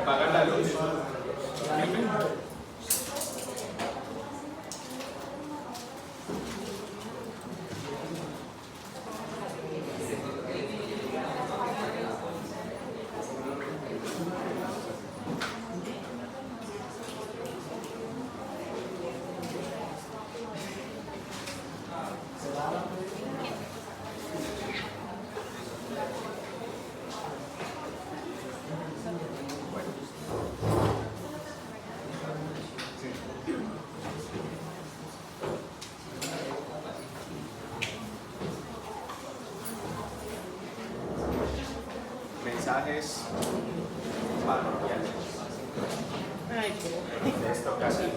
Apagar la luz. Mensajes parroquiales. De esta ocasión.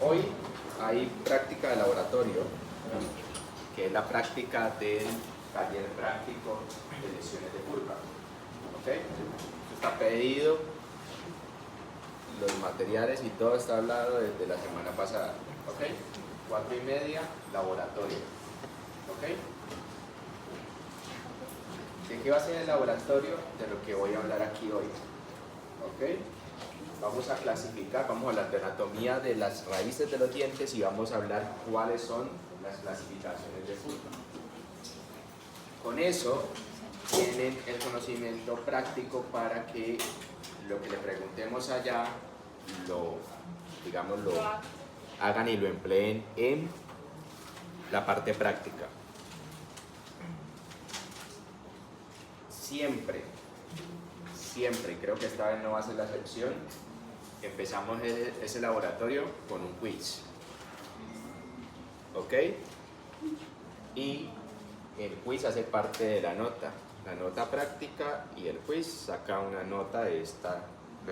Hoy hay práctica de laboratorio, que es la práctica del taller práctico de lesiones de pulpa. ¿Ok? Esto está pedido, los materiales y todo está hablado desde la semana pasada. ¿Ok? 4:30, laboratorio. ¿Ok? ¿De qué va a ser el laboratorio? De lo que voy a hablar aquí hoy. ¿Ok? Vamos a clasificar, vamos a hablar de anatomía de las raíces de los dientes y vamos a hablar cuáles son las clasificaciones de pulpa. Con eso tienen el conocimiento práctico para que lo que le preguntemos allá lo hagan y lo empleen en la parte práctica. Siempre, y creo que esta vez no va a ser la excepción, empezamos ese laboratorio con un quiz. ¿Ok? Y el quiz hace parte de la nota práctica, y el quiz saca una nota de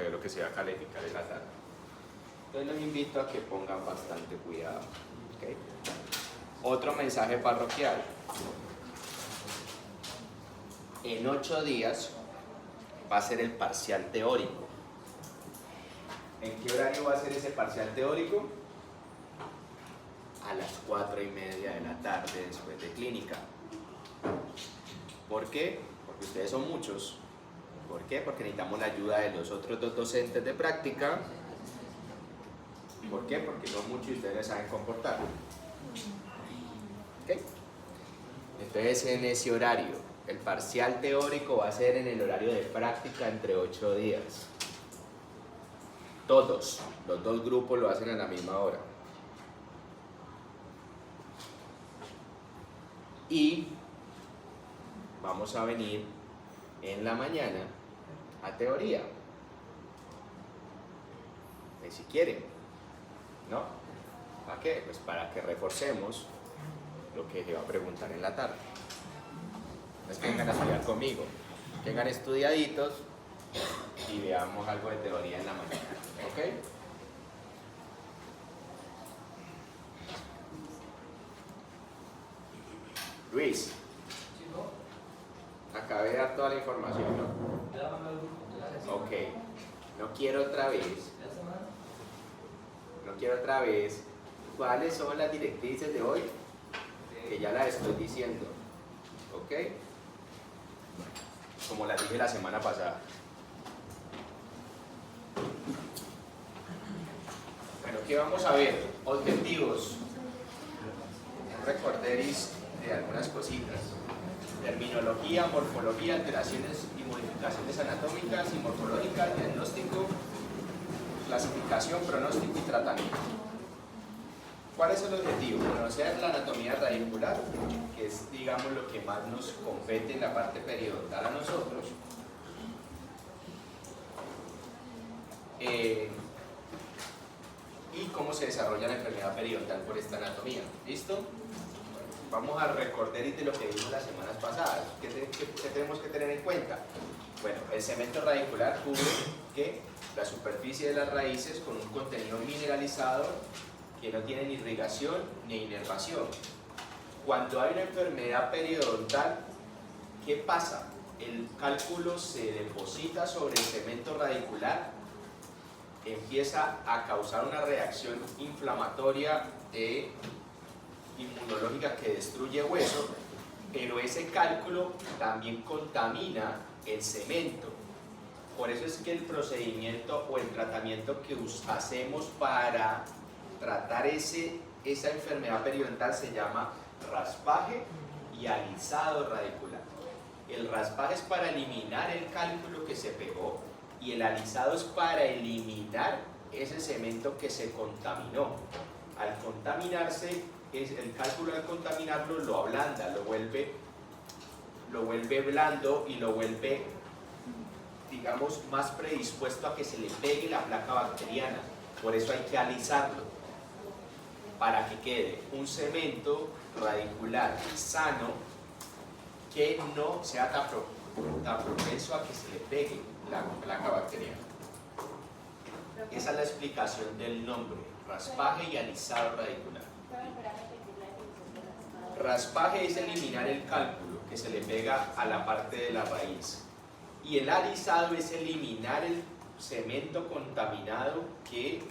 lo que se va a calificar en la tarde. Entonces los invito a que pongan bastante cuidado. ¿Okay? Otro mensaje parroquial. En 8 días va a ser el parcial teórico. ¿En qué horario va a ser ese parcial teórico? A las 4:30 de la tarde después de clínica. ¿Por qué? Porque ustedes son muchos. ¿Por qué? Porque necesitamos la ayuda de los otros 2 docentes de práctica. ¿Por qué? Porque son muchos y ustedes saben comportar. ¿Ok? Entonces en ese horario, el parcial teórico va a ser en el horario de práctica entre 8 días. Todos, los 2 grupos lo hacen a la misma hora. Y vamos a venir en la mañana a teoría. Si quieren, ¿no? ¿Para qué? Pues para que reforcemos lo que se va a preguntar en la tarde. No es que vengan a estudiar conmigo, vengan estudiaditos y veamos algo de teoría en la mañana. ¿Ok? Luis, acabé de dar toda la información, ¿no? Ok, no quiero otra vez. ¿Cuáles son las directrices de hoy? Que ya las estoy diciendo. ¿Ok? Como las dije la semana pasada. Bueno, ¿qué vamos a ver? Objetivos. Recorderis de algunas cositas. Terminología, morfología, alteraciones y modificaciones anatómicas y morfológicas, diagnóstico, clasificación, pronóstico y tratamiento. ¿Cuál es el objetivo? Conocer la anatomía radicular, que es, digamos, lo que más nos compete en la parte periodontal a nosotros. Y cómo se desarrolla la enfermedad periodontal por esta anatomía. ¿Listo? vamos a recordar de lo que vimos las semanas pasadas. ¿Qué tenemos que tener en cuenta? Bueno, el cemento radicular cubre que la superficie de las raíces con un contenido mineralizado que no tiene ni irrigación ni inervación. Cuando hay una enfermedad periodontal, ¿qué pasa? El cálculo se deposita sobre el cemento radicular, empieza a causar una reacción inflamatoria inmunológica que destruye hueso, pero ese cálculo también contamina el cemento. Por eso es que el procedimiento o el tratamiento que hacemos para tratar esa enfermedad periodontal se llama raspaje y alisado radicular. El raspaje es para eliminar el cálculo que se pegó y el alisado es para eliminar ese cemento que se contaminó. Al contaminarse, el cálculo al contaminarlo lo ablanda, lo vuelve blando y lo vuelve, digamos, más predispuesto a que se le pegue la placa bacteriana. Por eso hay que alisarlo, para que quede un cemento radicular sano que no sea tan propenso a que se le pegue la placa bacteriana. Esa es la explicación del nombre, raspaje y alisado radicular. Raspaje es eliminar el cálculo que se le pega a la parte de la raíz, y el alisado es eliminar el cemento contaminado que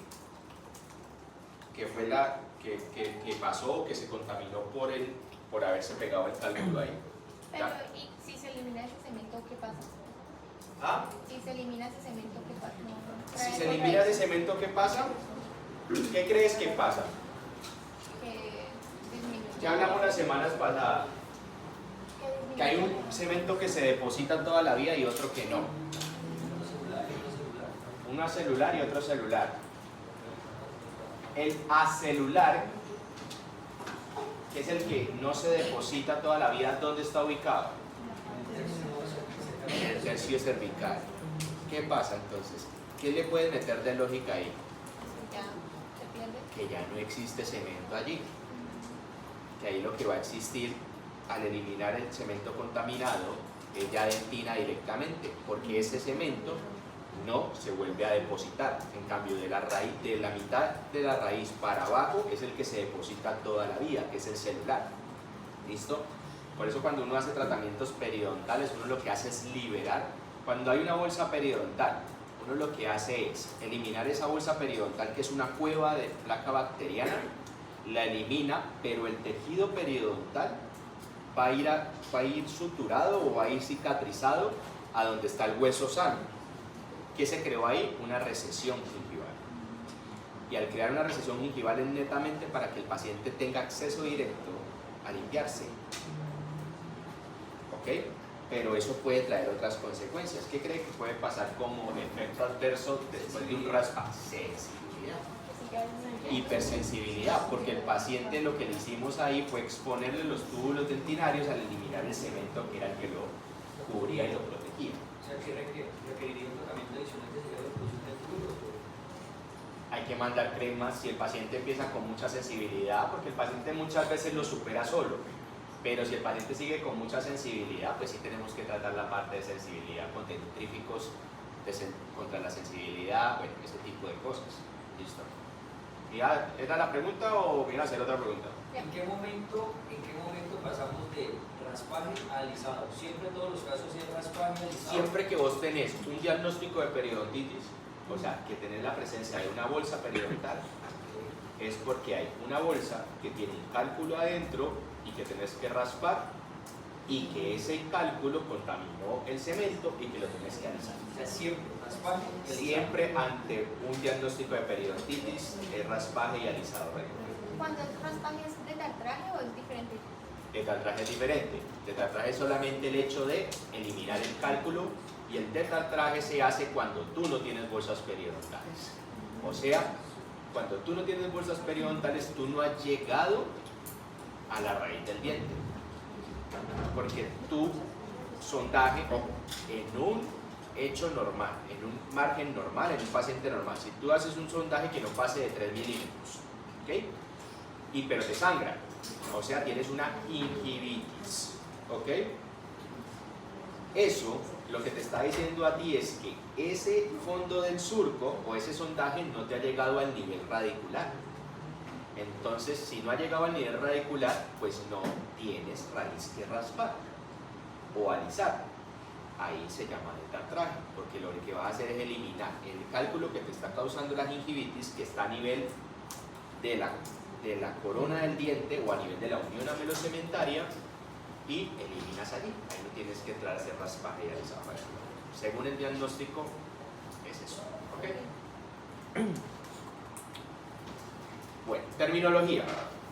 pasó, que se contaminó por haberse pegado el cálculo ahí. Pero, ¿y si se elimina ese cemento, qué pasa? ¿Ah? Si se elimina ese cemento, ¿qué pasa? Si se elimina ese cemento, ¿qué pasa? ¿Qué crees que pasa? Que disminuye. Ya hablamos las semanas pasadas, que hay un cemento que se deposita toda la vida y otro que no. Uno celular y otro celular. El acelular, que es el que no se deposita toda la vida, ¿dónde está ubicado? En el tercio cervical. ¿Qué pasa entonces? ¿Qué le puedes meter de lógica ahí? Ya se pierde. Que ya no existe cemento allí. Que ahí lo que va a existir al eliminar el cemento contaminado es ya dentina directamente, porque ese cemento no se vuelve a depositar. En cambio, de la raíz, de la mitad de la raíz para abajo es el que se deposita toda la vida, que es el celular. ¿Listo? Por eso cuando uno hace tratamientos periodontales, uno lo que hace es liberar. Cuando hay una bolsa periodontal, uno lo que hace es eliminar esa bolsa periodontal, que es una cueva de placa bacteriana, la elimina, pero el tejido periodontal va a ir suturado o va a ir cicatrizado a donde está el hueso sano. ¿Qué se creó ahí? Una recesión gingival. Y al crear una recesión gingival es netamente para que el paciente tenga acceso directo a limpiarse. ¿Ok? Pero eso puede traer otras consecuencias. ¿Qué cree que puede pasar como efecto adverso después de un raspaje? Sensibilidad. Hipersensibilidad, porque el paciente lo que le hicimos ahí fue exponerle los túbulos dentinarios al eliminar el cemento que era el que lo cubría y lo protegía. O sea, que requeriría un tratamiento adicional de reposición del túbulo. Hay que mandar cremas si el paciente empieza con mucha sensibilidad, porque el paciente muchas veces lo supera solo. Pero si el paciente sigue con mucha sensibilidad, pues sí tenemos que tratar la parte de sensibilidad con dentífricos contra la sensibilidad, bueno, ese tipo de cosas. ¿Listo? ¿Ya era la pregunta o viene a hacer otra pregunta? ¿En qué momento pasamos de raspaje a alisado? ¿Siempre en todos los casos es raspaje alisado? Siempre que vos tenés un diagnóstico de periodontitis, o sea, que tenés la presencia de una bolsa periodontal, es porque hay una bolsa que tiene un cálculo adentro y que tenés que raspar, y que ese cálculo contaminó el cemento y que lo tenés que alisar. O sea, siempre raspaje y alisado. Siempre ante un diagnóstico de periodontitis es raspaje y alisado radicular. ¿Cuando es raspaje es de tetraje o es diferente? Tetratraje es diferente. Tetratraje es solamente el hecho de eliminar el cálculo, y el tetratraje se hace cuando tú no tienes bolsas periodontales. O sea, cuando tú no tienes bolsas periodontales, tú no has llegado a la raíz del diente. Porque tu sondaje en un hecho normal, en un margen normal, en un paciente normal, si tú haces un sondaje que no pase de 3 milímetros, ¿ok? Pero te sangra, O sea, tienes una gingivitis. ¿Ok? Eso lo que te está diciendo a ti es que ese fondo del surco o ese sondaje no te ha llegado al nivel radicular. Entonces, si no ha llegado al nivel radicular, pues no tienes raíz que raspar o alisar. Ahí se llama detartraje, porque lo que vas a hacer es eliminar el cálculo que te está causando la gingivitis, que está a nivel de la corona del diente o a nivel de la unión amelocementaria, y eliminas allí. Ahí no tienes que entrar a hacer raspaje y alisado. Según el diagnóstico, es eso. ¿Ok? Bueno, terminología.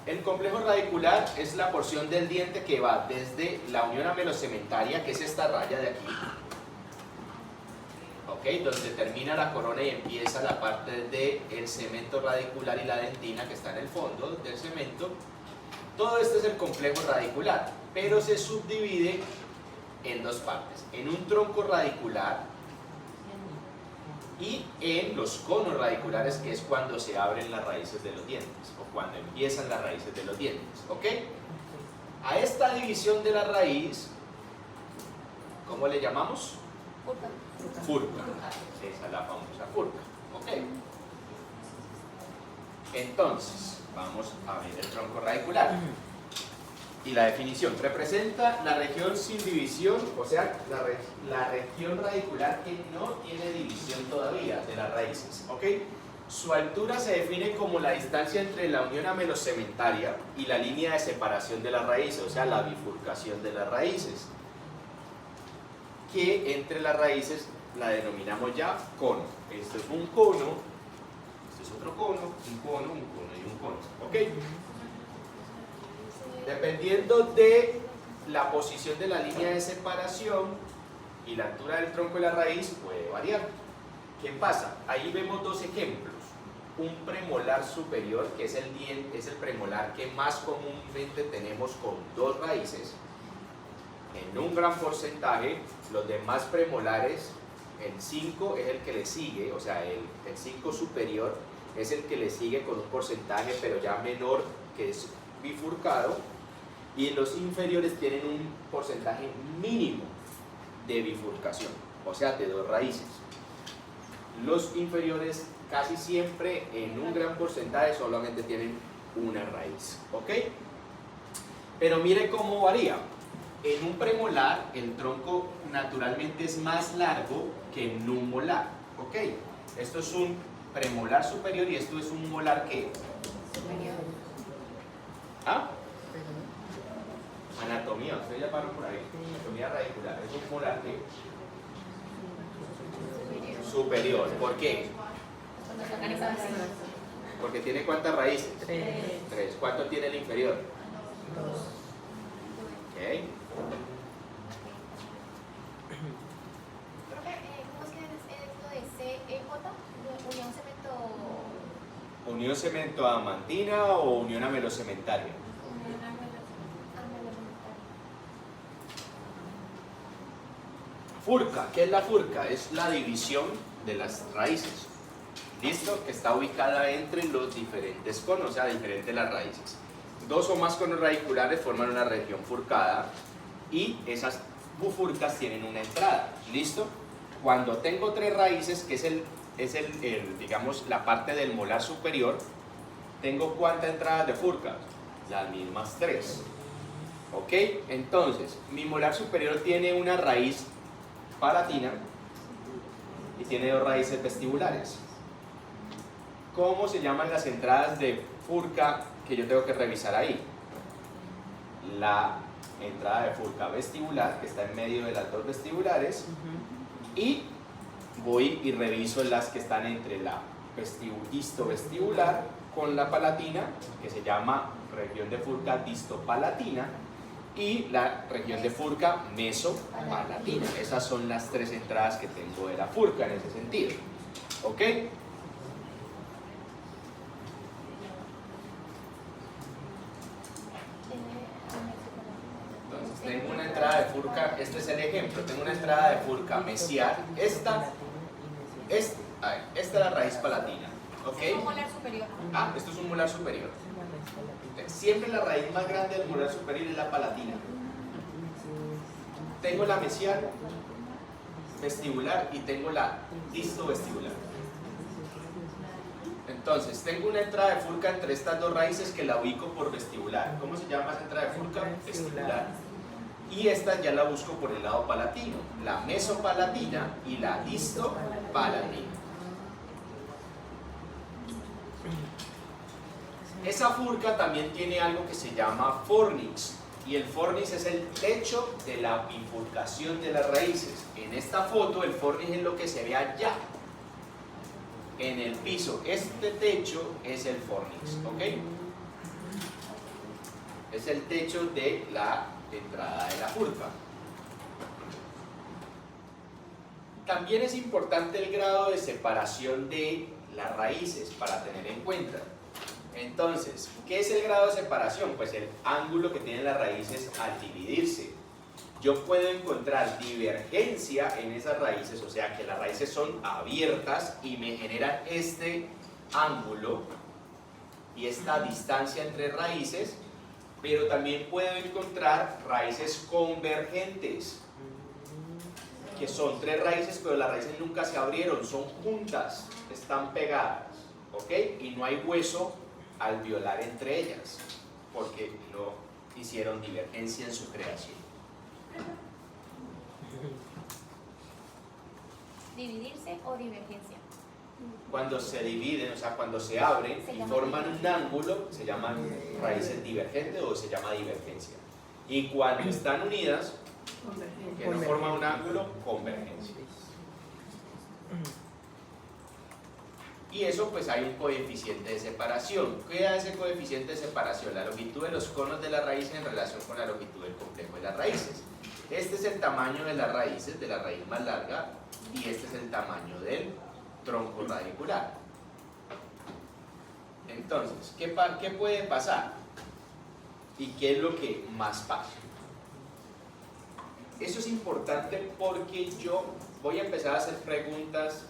El complejo radicular es la porción del diente que va desde la unión amelocementaria, que es esta raya de aquí, ¿ok? Donde termina la corona y empieza la parte del cemento radicular y la dentina que está en el fondo del cemento. Todo esto es el complejo radicular, pero se subdivide en dos partes: en un tronco radicular y en los conos radiculares, que es cuando se abren las raíces de los dientes o cuando empiezan las raíces de los dientes. ¿Ok? A esta división de la raíz, ¿cómo le llamamos? Furca. Esa es la famosa furca. ¿Ok? Entonces, vamos a ver el tronco radicular. Y la definición: representa la región sin división, o sea, la región radicular que no tiene división todavía de las raíces. ¿Ok? Su altura se define como la distancia entre la unión amelocementaria y la línea de separación de las raíces, o sea, la bifurcación de las raíces, que entre las raíces la denominamos ya cono. Esto es un cono, esto es otro cono, un cono y un cono. ¿Ok? Dependiendo de la posición de la línea de separación y la altura del tronco y la raíz, puede variar. ¿Qué pasa? Ahí vemos dos ejemplos. Un premolar superior, que es el premolar que más comúnmente tenemos con dos raíces. En un gran porcentaje, los demás premolares, el 5 es el que le sigue, o sea, el 5 superior es el que le sigue con un porcentaje, pero ya menor, que es bifurcado. Y los inferiores tienen un porcentaje mínimo de bifurcación, o sea, de dos raíces. Los inferiores casi siempre en un gran porcentaje solamente tienen una raíz. ¿Ok? Pero mire cómo varía. En un premolar el tronco naturalmente es más largo que en un molar. ¿Ok? Esto es un premolar superior y esto es un molar ¿qué? Superior. ¿Ah? Anatomía, ustedes ya paran por ahí. Anatomía radicular. Es un molar ¿qué? Superior. ¿Por qué? Porque tiene ¿cuántas raíces? 3. ¿Cuánto tiene el inferior? 2. Ok. Profe, ¿cómo es que es lo de CEJ? Unión cemento. ¿Unión cemento-adamantina o unión amelocementaria? Unión amelocementaria. Furca. ¿Qué es la furca? Es la división de las raíces. ¿Listo? Que está ubicada entre los diferentes conos, o sea, diferentes las raíces. Dos o más conos radiculares forman una región furcada y esas bufurcas tienen una entrada. ¿Listo? Cuando tengo tres raíces, que es digamos, la parte del molar superior, tengo ¿cuántas entradas de furca? Las mismas 3. ¿Ok? Entonces, mi molar superior tiene una raíz palatina y tiene dos raíces vestibulares. ¿Cómo se llaman las entradas de furca que yo tengo que revisar ahí? La entrada de furca vestibular, que está en medio de las dos vestibulares, y voy y reviso las que están entre la distovestibular con la palatina, que se llama región de furca distopalatina, y la región de furca mesopalatina. Esas son las tres entradas que tengo de la furca en ese sentido. ¿Ok? Entonces tengo una entrada de furca, este es el ejemplo, tengo una entrada de furca mesial, esta es la raíz palatina. ¿Ok? Es un molar superior. Ah, esto es un molar superior. Siempre la raíz más grande del molar superior es la palatina. Tengo la mesial vestibular y tengo la distovestibular. Entonces, tengo una entrada de furca entre estas dos raíces que la ubico por vestibular. ¿Cómo se llama esa entrada de furca? Vestibular. Y esta ya la busco por el lado palatino, la mesopalatina y la distopalatina. Esa furca también tiene algo que se llama fornix, y el fornix es el techo de la bifurcación de las raíces. En esta foto el fornix es lo que se ve allá en el piso. Este techo es el fornix, ¿ok? Es el techo de la entrada de la furca. También es importante el grado de separación de las raíces para tener en cuenta. Entonces, ¿qué es el grado de separación? Pues el ángulo que tienen las raíces al dividirse. Yo puedo encontrar divergencia en esas raíces, o sea que las raíces son abiertas y me generan este ángulo y esta distancia entre raíces, pero también puedo encontrar raíces convergentes, que son tres raíces, pero las raíces nunca se abrieron, son juntas, están pegadas, ¿ok? Y no hay hueso alveolar entre ellas, porque no hicieron divergencia en su creación. ¿Dividirse o divergencia? Cuando se dividen, o sea, cuando se abren y forman un ángulo, se llaman raíces divergentes o se llama divergencia. Y cuando están unidas, que no forman un ángulo, convergencia. Y eso, pues hay un coeficiente de separación. ¿Qué da ese coeficiente de separación? La longitud de los conos de la raíz en relación con la longitud del complejo de las raíces. Este es el tamaño de las raíces, de la raíz más larga, y este es el tamaño del tronco radicular. Entonces, ¿qué puede pasar? ¿Y qué es lo que más pasa? Eso es importante porque yo voy a empezar a hacer preguntas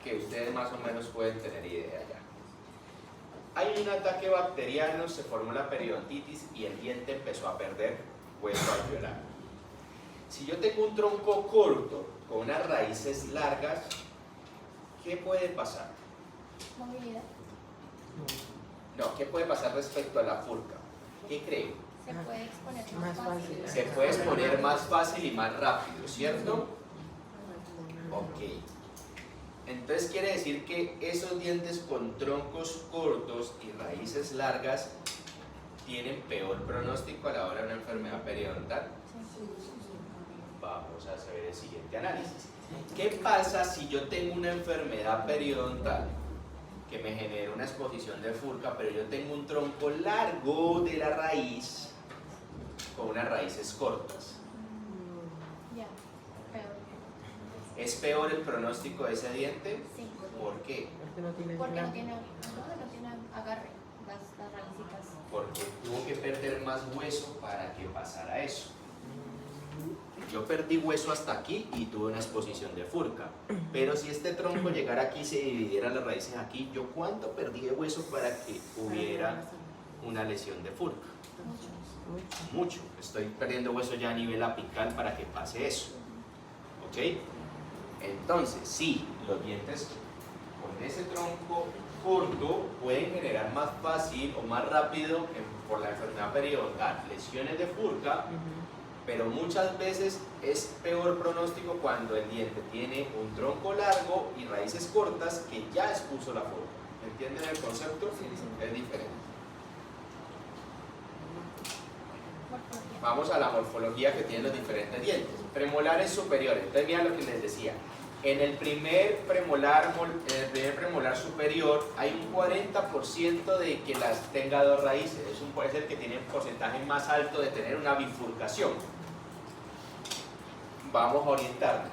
que ustedes más o menos pueden tener idea ya. Hay un ataque bacteriano, se formó la periodontitis y el diente empezó a perder hueso alveolar. Si yo tengo un tronco corto con unas raíces largas, ¿qué puede pasar? Movilidad. No, ¿qué puede pasar respecto a la furca? ¿Qué creen? Se puede exponer más fácil. Se puede exponer más fácil y más rápido, ¿cierto? Ok. Entonces quiere decir que esos dientes con troncos cortos y raíces largas tienen peor pronóstico a la hora de una enfermedad periodontal. Vamos a hacer el siguiente análisis. ¿Qué pasa si yo tengo una enfermedad periodontal que me genera una exposición de furca, pero yo tengo un tronco largo de la raíz con unas raíces cortas? Ya, peor. ¿Es peor el pronóstico de ese diente? Sí. ¿Por qué? Porque no tiene agarre las raícitas. Porque tuvo que perder más hueso para que pasara eso. Yo perdí hueso hasta aquí y tuve una exposición de furca. Pero si este tronco llegara aquí y se dividiera las raíces aquí, ¿yo cuánto perdí de hueso para que hubiera una lesión de furca? Mucho. Estoy perdiendo hueso ya a nivel apical para que pase eso. ¿Ok? Entonces, sí, los dientes con ese tronco corto pueden generar más fácil o más rápido por la enfermedad periodontal lesiones de furca, pero muchas veces es peor pronóstico cuando el diente tiene un tronco largo y raíces cortas que ya expuso la furca. ¿Entienden el concepto? Es diferente. Vamos a la morfología que tienen los diferentes dientes. Premolares superiores. Entonces mira lo que les decía. En el primer premolar superior hay un 40% de que las tenga dos raíces. Es el que tiene un porcentaje más alto de tener una bifurcación. Vamos a orientarnos.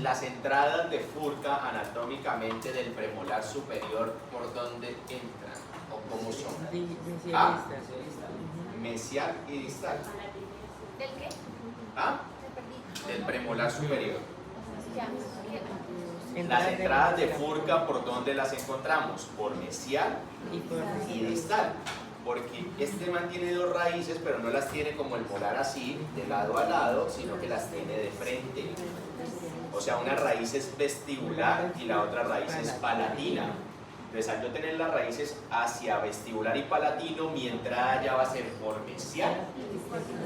Las entradas de furca anatómicamente del premolar superior, ¿por dónde entran? ¿O cómo son? ¿Ah? Mesial y distal. ¿Del qué? ¿Ah? Me perdí. Del premolar superior. Ya, Las entradas de furca, ¿por dónde las encontramos? Por mesial y distal. Porque este man tiene dos raíces, pero no las tiene como el molar así, de lado a lado, sino que las tiene de frente. O sea, una raíz es vestibular y la otra raíz es palatina. Entonces, al yo tener las raíces hacia vestibular y palatino, mi entrada ya va a ser por mesial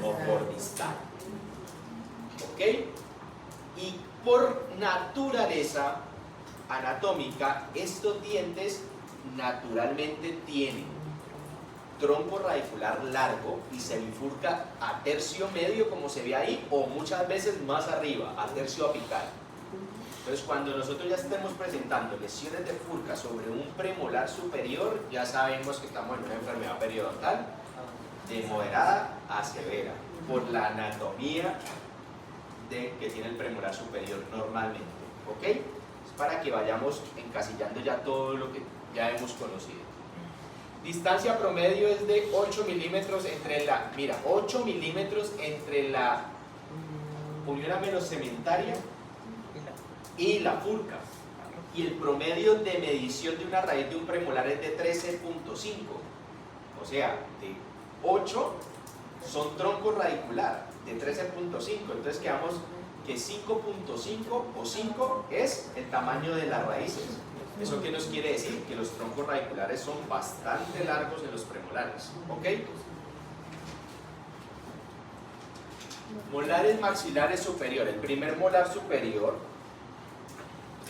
o por distal. ¿Ok? Y por naturaleza anatómica, estos dientes naturalmente tienen tronco radicular largo y se bifurca a tercio medio, como se ve ahí, o muchas veces más arriba, a tercio apical. Entonces, cuando nosotros ya estemos presentando lesiones de furca sobre un premolar superior, ya sabemos que estamos en una enfermedad periodontal de moderada a severa, por la anatomía que tiene el premolar superior normalmente. ¿Ok? Es para que vayamos encasillando ya todo lo que ya hemos conocido. Distancia promedio es de 8 milímetros entre la, mira, 8 milímetros entre la unión amenocementaria y la furca. Y el promedio de medición de una raíz de un premolar es de 13.5. O sea, de 8 son tronco radicular, de 13.5. Entonces quedamos que 5.5 o 5 es el tamaño de las raíces. ¿Eso qué nos quiere decir? Que los troncos radiculares son bastante largos en los premolares. ¿Ok? Molares maxilares superior. El primer molar superior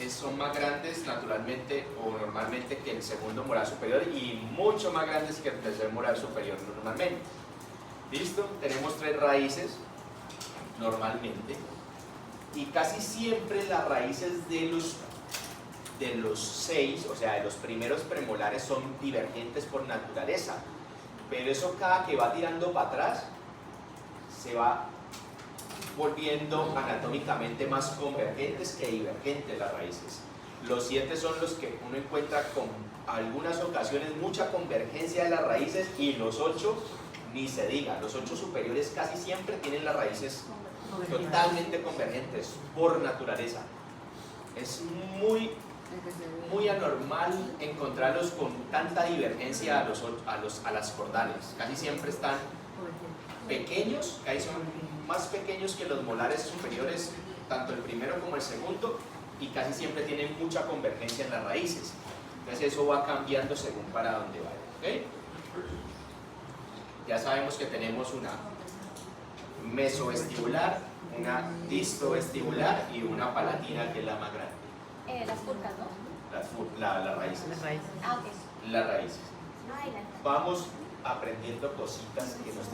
son más grandes naturalmente o normalmente que el segundo molar superior y mucho más grandes que el tercer molar superior normalmente. ¿Listo? Tenemos 3 raíces normalmente y casi siempre las raíces de los 6, o sea, de los primeros premolares son divergentes por naturaleza, pero eso cada que va tirando para atrás se va volviendo anatómicamente más convergentes que divergentes las raíces. Los 7 son los que uno encuentra con algunas ocasiones mucha convergencia de las raíces y los 8 ni se diga, los 8 superiores casi siempre tienen las raíces totalmente convergentes por naturaleza. Es muy anormal encontrarlos con tanta divergencia a las cordales. Casi siempre están pequeños, ahí son más pequeños que los molares superiores, tanto el primero como el segundo, y casi siempre tienen mucha convergencia en las raíces. Entonces eso va cambiando según para dónde vaya. ¿Okay? Ya sabemos que tenemos una mesovestibular, una distovestibular y una palatina, que es la más grande. Las furcas, ¿no? Las raíces. Ah, ok. Las raíces. Ay, Vamos aprendiendo cositas que nos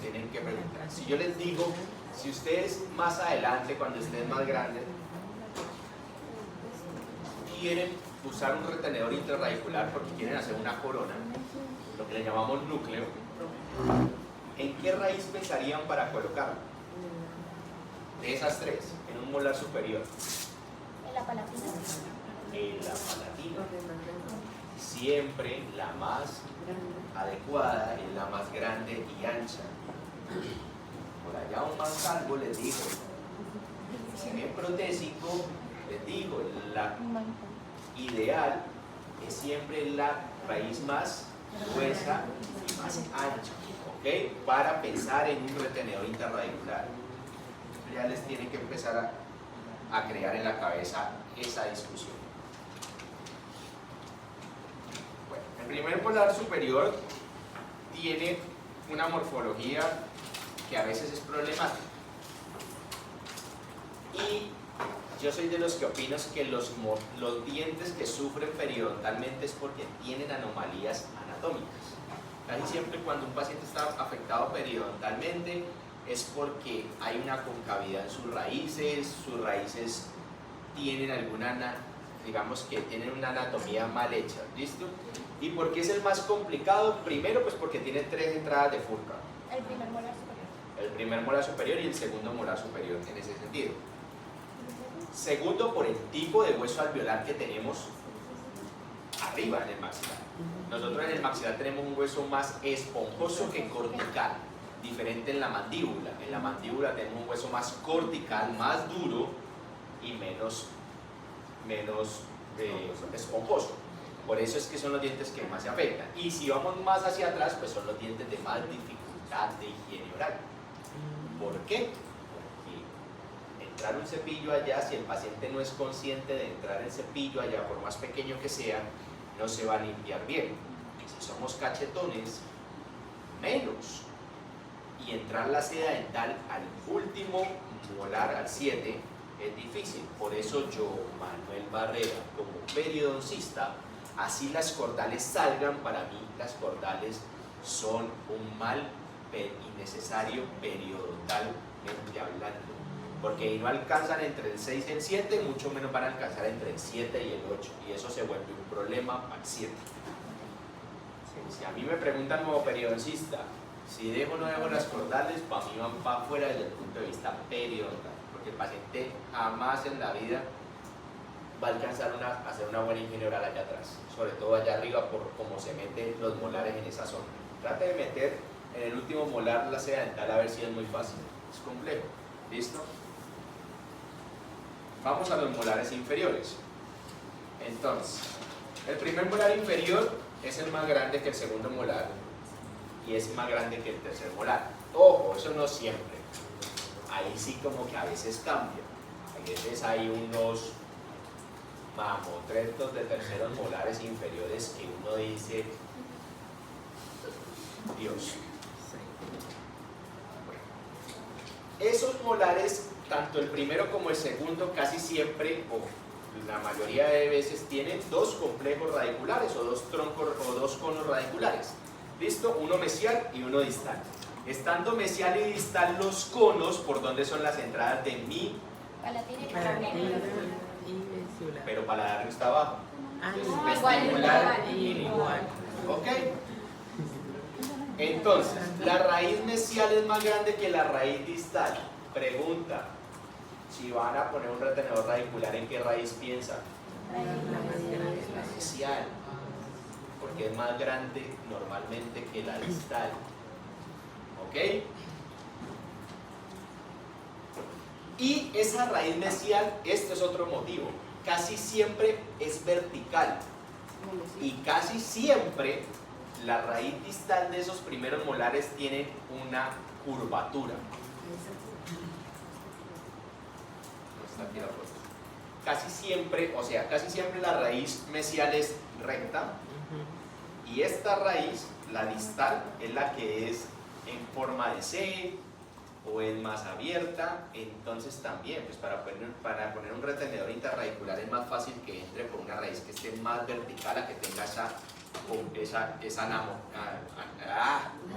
tienen que preguntar. Si yo les digo, si ustedes más adelante, cuando estén más grandes, quieren usar un retenedor intrarradicular porque quieren hacer una corona, lo que le llamamos núcleo, ¿en qué raíz pensarían para colocarlo? De esas 3, en un molar superior. en la palatina. En la palatina. Siempre la más adecuada es la más grande y ancha. Por allá un más calvo les digo, si ven protésico, les digo, la ideal es siempre la raíz más gruesa y más ancha, ¿ok? Para pensar en un retenedor interradicular. Ya les tienen que empezar a crear en la cabeza esa discusión. Bueno, el primer molar superior tiene una morfología que a veces es problemática. Y yo soy de los que opino que los dientes que sufren periodontalmente es porque tienen anomalías anatómicas. Casi siempre cuando un paciente está afectado periodontalmente es porque hay una concavidad en sus raíces tienen alguna, digamos que tienen una anatomía mal hecha, ¿listo? ¿Y por qué es el más complicado? Primero, pues porque tiene 3 entradas de furca. El primer molar superior. El primer molar superior y el segundo molar superior en ese sentido. Segundo, por el tipo de hueso alveolar que tenemos arriba en el maxilar. Nosotros en el maxilar tenemos un hueso más esponjoso que cortical, diferente en la mandíbula. En la mandíbula tenemos un hueso más cortical, más duro y menos menos esponjoso. Por eso es que son los dientes que más se afectan. Y si vamos más hacia atrás, pues son los dientes de más dificultad de higiene oral. ¿Por qué? Porque entrar un cepillo allá, si el paciente no es consciente de entrar el cepillo allá, por más pequeño que sea, no se va a limpiar bien. Si somos cachetones, menos. Y entrar la seda dental al último molar, al 7, es difícil. Por eso yo, Manuel Barrera, como periodoncista, así las cordales salgan, para mí las cordales son un mal innecesario periodontalmente hablando. Porque ahí no alcanzan entre el 6 y el 7, mucho menos van a alcanzar entre el 7 y el 8. Y eso se vuelve un problema al 7. Si a mí me preguntan como periodoncista, si dejo o no dejo las cordales, para mí van para afuera desde el punto de vista periodontal, porque el paciente jamás en la vida va a alcanzar a hacer una buena higiene oral allá atrás, sobre todo allá arriba por cómo se meten los molares en esa zona. Trate de meter en el último molar la seda dental a ver si es muy fácil, es complejo. ¿Listo? Vamos a los molares inferiores. Entonces, el primer molar inferior es el más grande que el segundo molar y es más grande que el tercer molar. Ojo, eso no siempre. Ahí sí como que a veces cambia. A veces hay unos mamotretos de terceros molares inferiores que uno dice, Dios. Esos molares, tanto el primero como el segundo, casi siempre, o la mayoría de veces, tienen dos complejos radiculares o dos troncos o dos conos radiculares. ¿Listo? Uno mesial y uno distal. Estando mesial y distal los conos, ¿por dónde son las entradas de mi? Palatina y Palatina vestibular. y vestibular. Pero paladar está abajo. Ah, Entonces, no, vestibular igual, y igual. ¿ok? Entonces, la raíz mesial es más grande que la raíz distal. Pregunta, si van a poner un retenedor radicular, ¿en qué raíz piensan? La mesial, porque es más grande normalmente que la distal. ¿Ok? Y esa raíz mesial, este es otro motivo, casi siempre es vertical y casi siempre la raíz distal de esos primeros molares tiene una curvatura. No está aquí la foto. Casi siempre, o sea, casi siempre la raíz mesial es recta y esta raíz, la distal, es la que es en forma de C o es más abierta. Entonces también, pues para poner un retenedor interradicular es más fácil que entre por una raíz que esté más vertical, a que tenga esa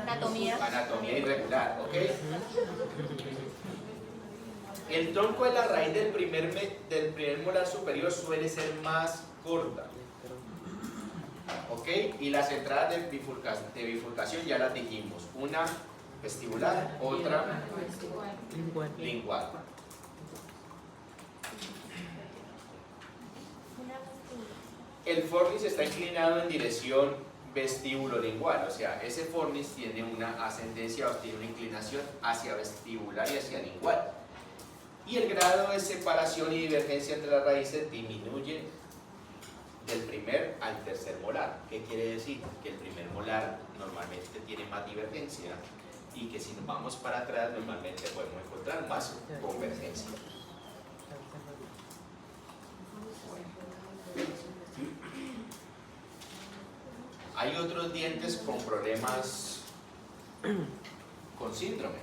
anatomía irregular, ¿ok? El tronco de la raíz del primer molar superior suele ser más corta, ¿ok? Y las entradas de bifurcación ya las dijimos, una vestibular, otra lingual. El fornis está inclinado en dirección vestíbulo-lingual, o sea, ese fornis tiene una ascendencia o tiene una inclinación hacia vestibular y hacia lingual. Y el grado de separación y divergencia entre las raíces disminuye del primer al tercer molar. ¿Qué quiere decir? Que el primer molar normalmente tiene más divergencia y que si nos vamos para atrás normalmente podemos encontrar más convergencia. Hay otros dientes con problemas, con síndromes.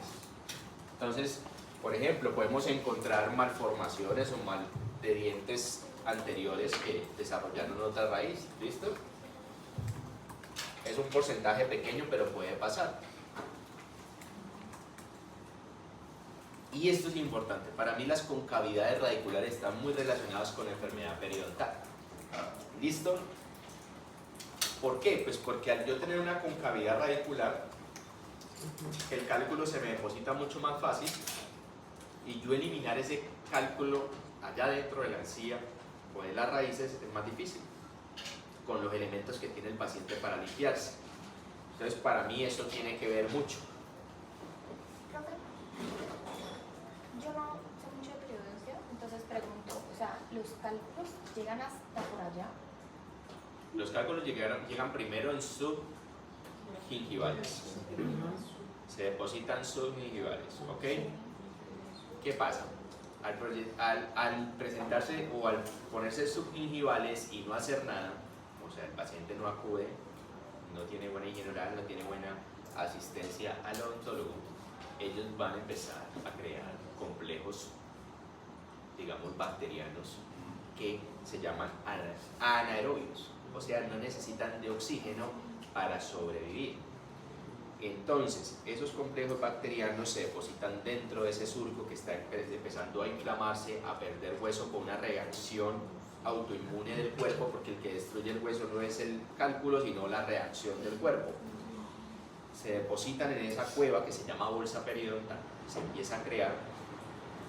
Entonces, por ejemplo, podemos encontrar malformaciones o mal de dientes anteriores que desarrollaron otra raíz. ¿Listo? Es un porcentaje pequeño, pero puede pasar. Y esto es importante. Para mí las concavidades radiculares están muy relacionadas con la enfermedad periodontal. ¿Listo? ¿Por qué? Pues porque al yo tener una concavidad radicular, el cálculo se me deposita mucho más fácil y yo eliminar ese cálculo allá dentro de la encía o de las raíces es más difícil con los elementos que tiene el paciente para limpiarse. Entonces para mí eso tiene que ver mucho. Profe, yo no sé mucho de periodoncia, entonces pregunto, o sea, los cálculos llegan hasta por allá. Los cálculos llegan primero en subgingivales. Se depositan subgingivales, ¿ok? ¿Qué pasa? Al presentarse o al ponerse subgingivales y no hacer nada, o sea, el paciente no acude, no tiene buena higiene oral, no tiene buena asistencia al odontólogo, ellos van a empezar a crear complejos, digamos, bacterianos que se llaman anaerobios, o sea, no necesitan de oxígeno para sobrevivir. Entonces, esos complejos bacterianos se depositan dentro de ese surco que está empezando a inflamarse, a perder hueso por una reacción autoinmune del cuerpo, porque el que destruye el hueso no es el cálculo, sino la reacción del cuerpo. Se depositan en esa cueva que se llama bolsa periodontal, se empieza a crear,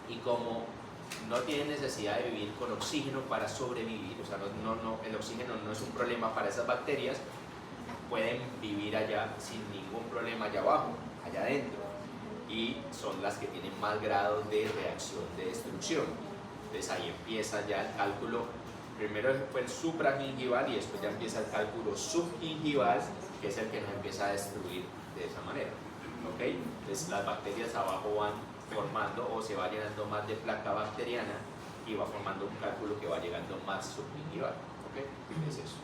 y como no tienen necesidad de vivir con oxígeno para sobrevivir, o sea, el oxígeno no es un problema para esas bacterias, pueden vivir allá sin ningún problema allá abajo, allá adentro, y son las que tienen más grado de reacción de destrucción. Entonces ahí empieza ya el cálculo, primero fue el supragingival y después ya empieza el cálculo subgingival, que es el que nos empieza a destruir de esa manera, ¿ok? Entonces las bacterias abajo van formando o se va llenando más de placa bacteriana y va formando un cálculo que va llegando más subgingival, ¿ok? Es eso.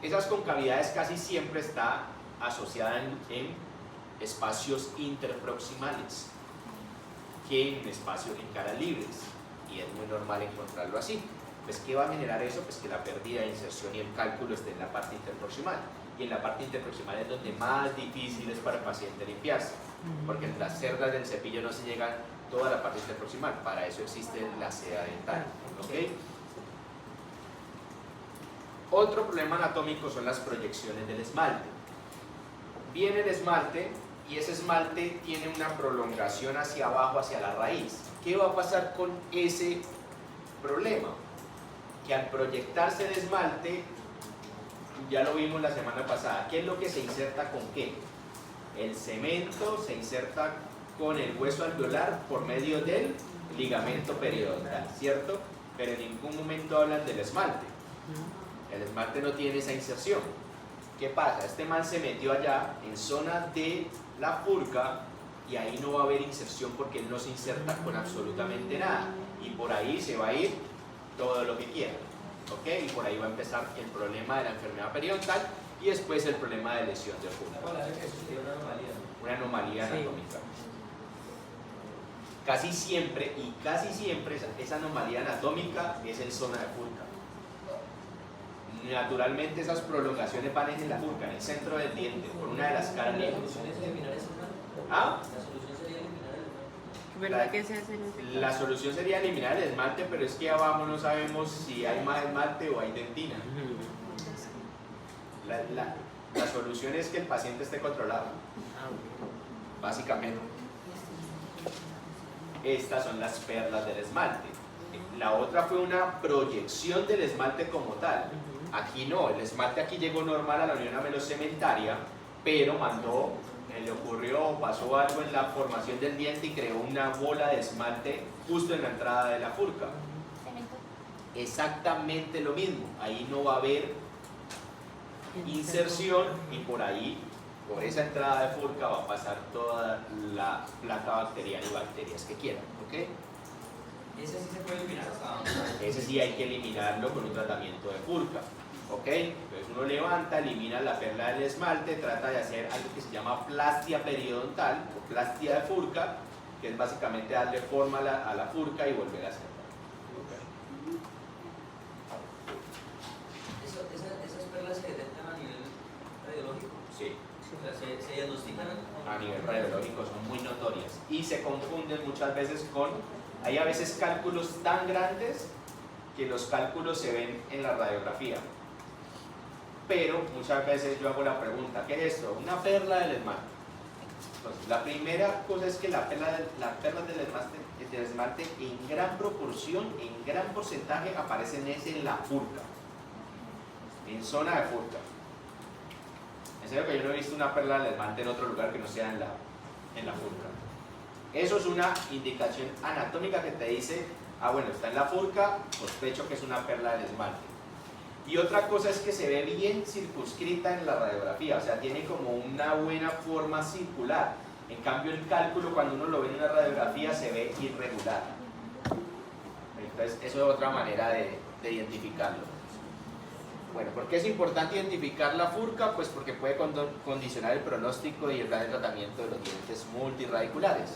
Esas concavidades casi siempre está asociada en espacios interproximales que en espacios en caras libres, y es muy normal encontrarlo así. Pues ¿qué va a generar eso? Pues que la pérdida de inserción y el cálculo esté en la parte interproximal, y en la parte interproximal es donde más difícil es para el paciente limpiarse, porque en las cerdas del cepillo no se llega toda la parte interproximal, para eso existe la seda dental, ¿ok? Otro problema anatómico son las proyecciones del esmalte. Viene el esmalte y ese esmalte tiene una prolongación hacia abajo, hacia la raíz. ¿Qué va a pasar con ese problema? Que al proyectarse el esmalte, ya lo vimos la semana pasada, ¿qué es lo que se inserta con qué? El cemento se inserta con el hueso alveolar por medio del ligamento periodontal, ¿cierto? Pero en ningún momento hablan del esmalte. El esmalte no tiene esa inserción. ¿Qué pasa? Este man se metió allá en zona de la furca y ahí no va a haber inserción porque él no se inserta con absolutamente nada. Y por ahí se va a ir todo lo que quiera. ¿Ok? Y por ahí va a empezar el problema de la enfermedad periodontal y después el problema de lesión de furca. Una anomalía anatómica. Casi siempre esa anomalía anatómica es en zona de furca. Naturalmente esas prolongaciones van en la furca, en el centro del diente, por una de las caras negras. ¿La solución es eliminar ese esmalte? ¿Ah? ¿La solución sería eliminar el esmalte? ¿Verdad que se hace en ese caso? La solución sería eliminar el esmalte, pero es que abajo no sabemos si hay más esmalte o hay dentina. La solución es que el paciente esté controlado, básicamente. Estas son las perlas del esmalte. La otra fue una proyección del esmalte como tal. Aquí no, el esmalte aquí llegó normal a la unión amelocementaria, pero le ocurrió, pasó algo en la formación del diente y creó una bola de esmalte justo en la entrada de la furca. Cemento. Exactamente lo mismo, ahí no va a haber inserción y por ahí, por esa entrada de furca va a pasar toda la placa bacteriana y bacterias que quieran, ¿ok? Ese sí se puede eliminar. Ese sí hay que eliminarlo con un tratamiento de furca, ¿ok? Entonces uno levanta, elimina la perla del esmalte, trata de hacer algo que se llama plastia periodontal o plastia de furca, que es básicamente darle forma a la furca y volver a hacerla. ¿Esas perlas se detectan a nivel radiológico? Sí. O sea, se diagnostican A nivel radiológico son muy notorias y se confunden muchas veces hay a veces cálculos tan grandes que los cálculos se ven en la radiografía, pero muchas veces yo hago la pregunta, ¿qué es esto? Una perla del esmalte. Entonces, la primera cosa es que las perlas del esmalte en gran proporción, en gran porcentaje aparecen en la furca, en zona de furca. En serio que yo no he visto una perla del esmalte en otro lugar que no sea en la furca. Eso es una indicación anatómica que te dice Ah, bueno, está en la furca, sospecho que es una perla del esmalte. Y otra cosa es que se ve bien circunscrita en la radiografía, o sea, tiene como una buena forma circular. En cambio, el cálculo, cuando uno lo ve en una radiografía, se ve irregular. Entonces, eso es otra manera de identificarlo. Bueno, ¿por qué es importante identificar la furca? Pues porque puede condicionar el pronóstico y el plan de tratamiento de los dientes multirradiculares.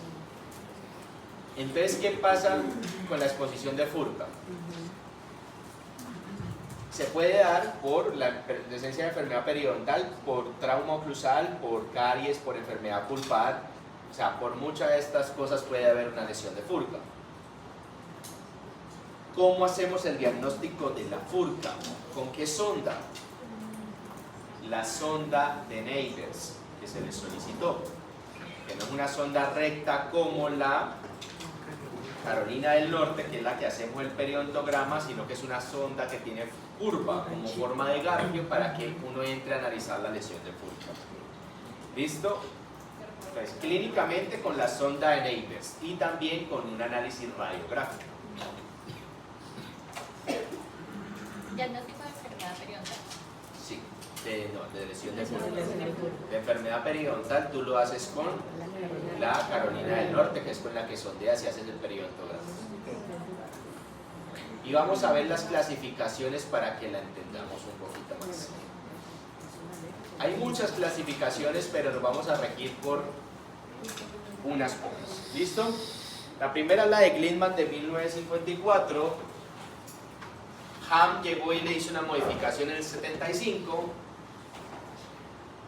Entonces, ¿qué pasa con la exposición de furca? Se puede dar por la presencia de enfermedad periodontal, por trauma oclusal, por caries, por enfermedad pulpar. O sea, por muchas de estas cosas puede haber una lesión de furca. ¿Cómo hacemos el diagnóstico de la furca? ¿Con qué sonda? La sonda de Neighbors, que se les solicitó. Que no es una sonda recta como la Carolina del Norte, que es la que hacemos el periodontograma, sino que es una sonda que tiene curva, como forma de garfio, para que uno entre a analizar la lesión de furca. ¿Listo? Entonces, clínicamente con la sonda de Neighbors y también con un análisis radiográfico. Diagnóstico de enfermedad periodontal. Sí, de lesión de furca. De enfermedad periodontal tú lo haces con la Carolina del Norte, que es con la que sondeas y haces el periodontograma. Y vamos a ver las clasificaciones para que la entendamos un poquito más. Hay muchas clasificaciones, pero nos vamos a regir por unas pocas. ¿Listo? La primera es la de Glidman de 1954. Ham llegó y le hizo una modificación en el 75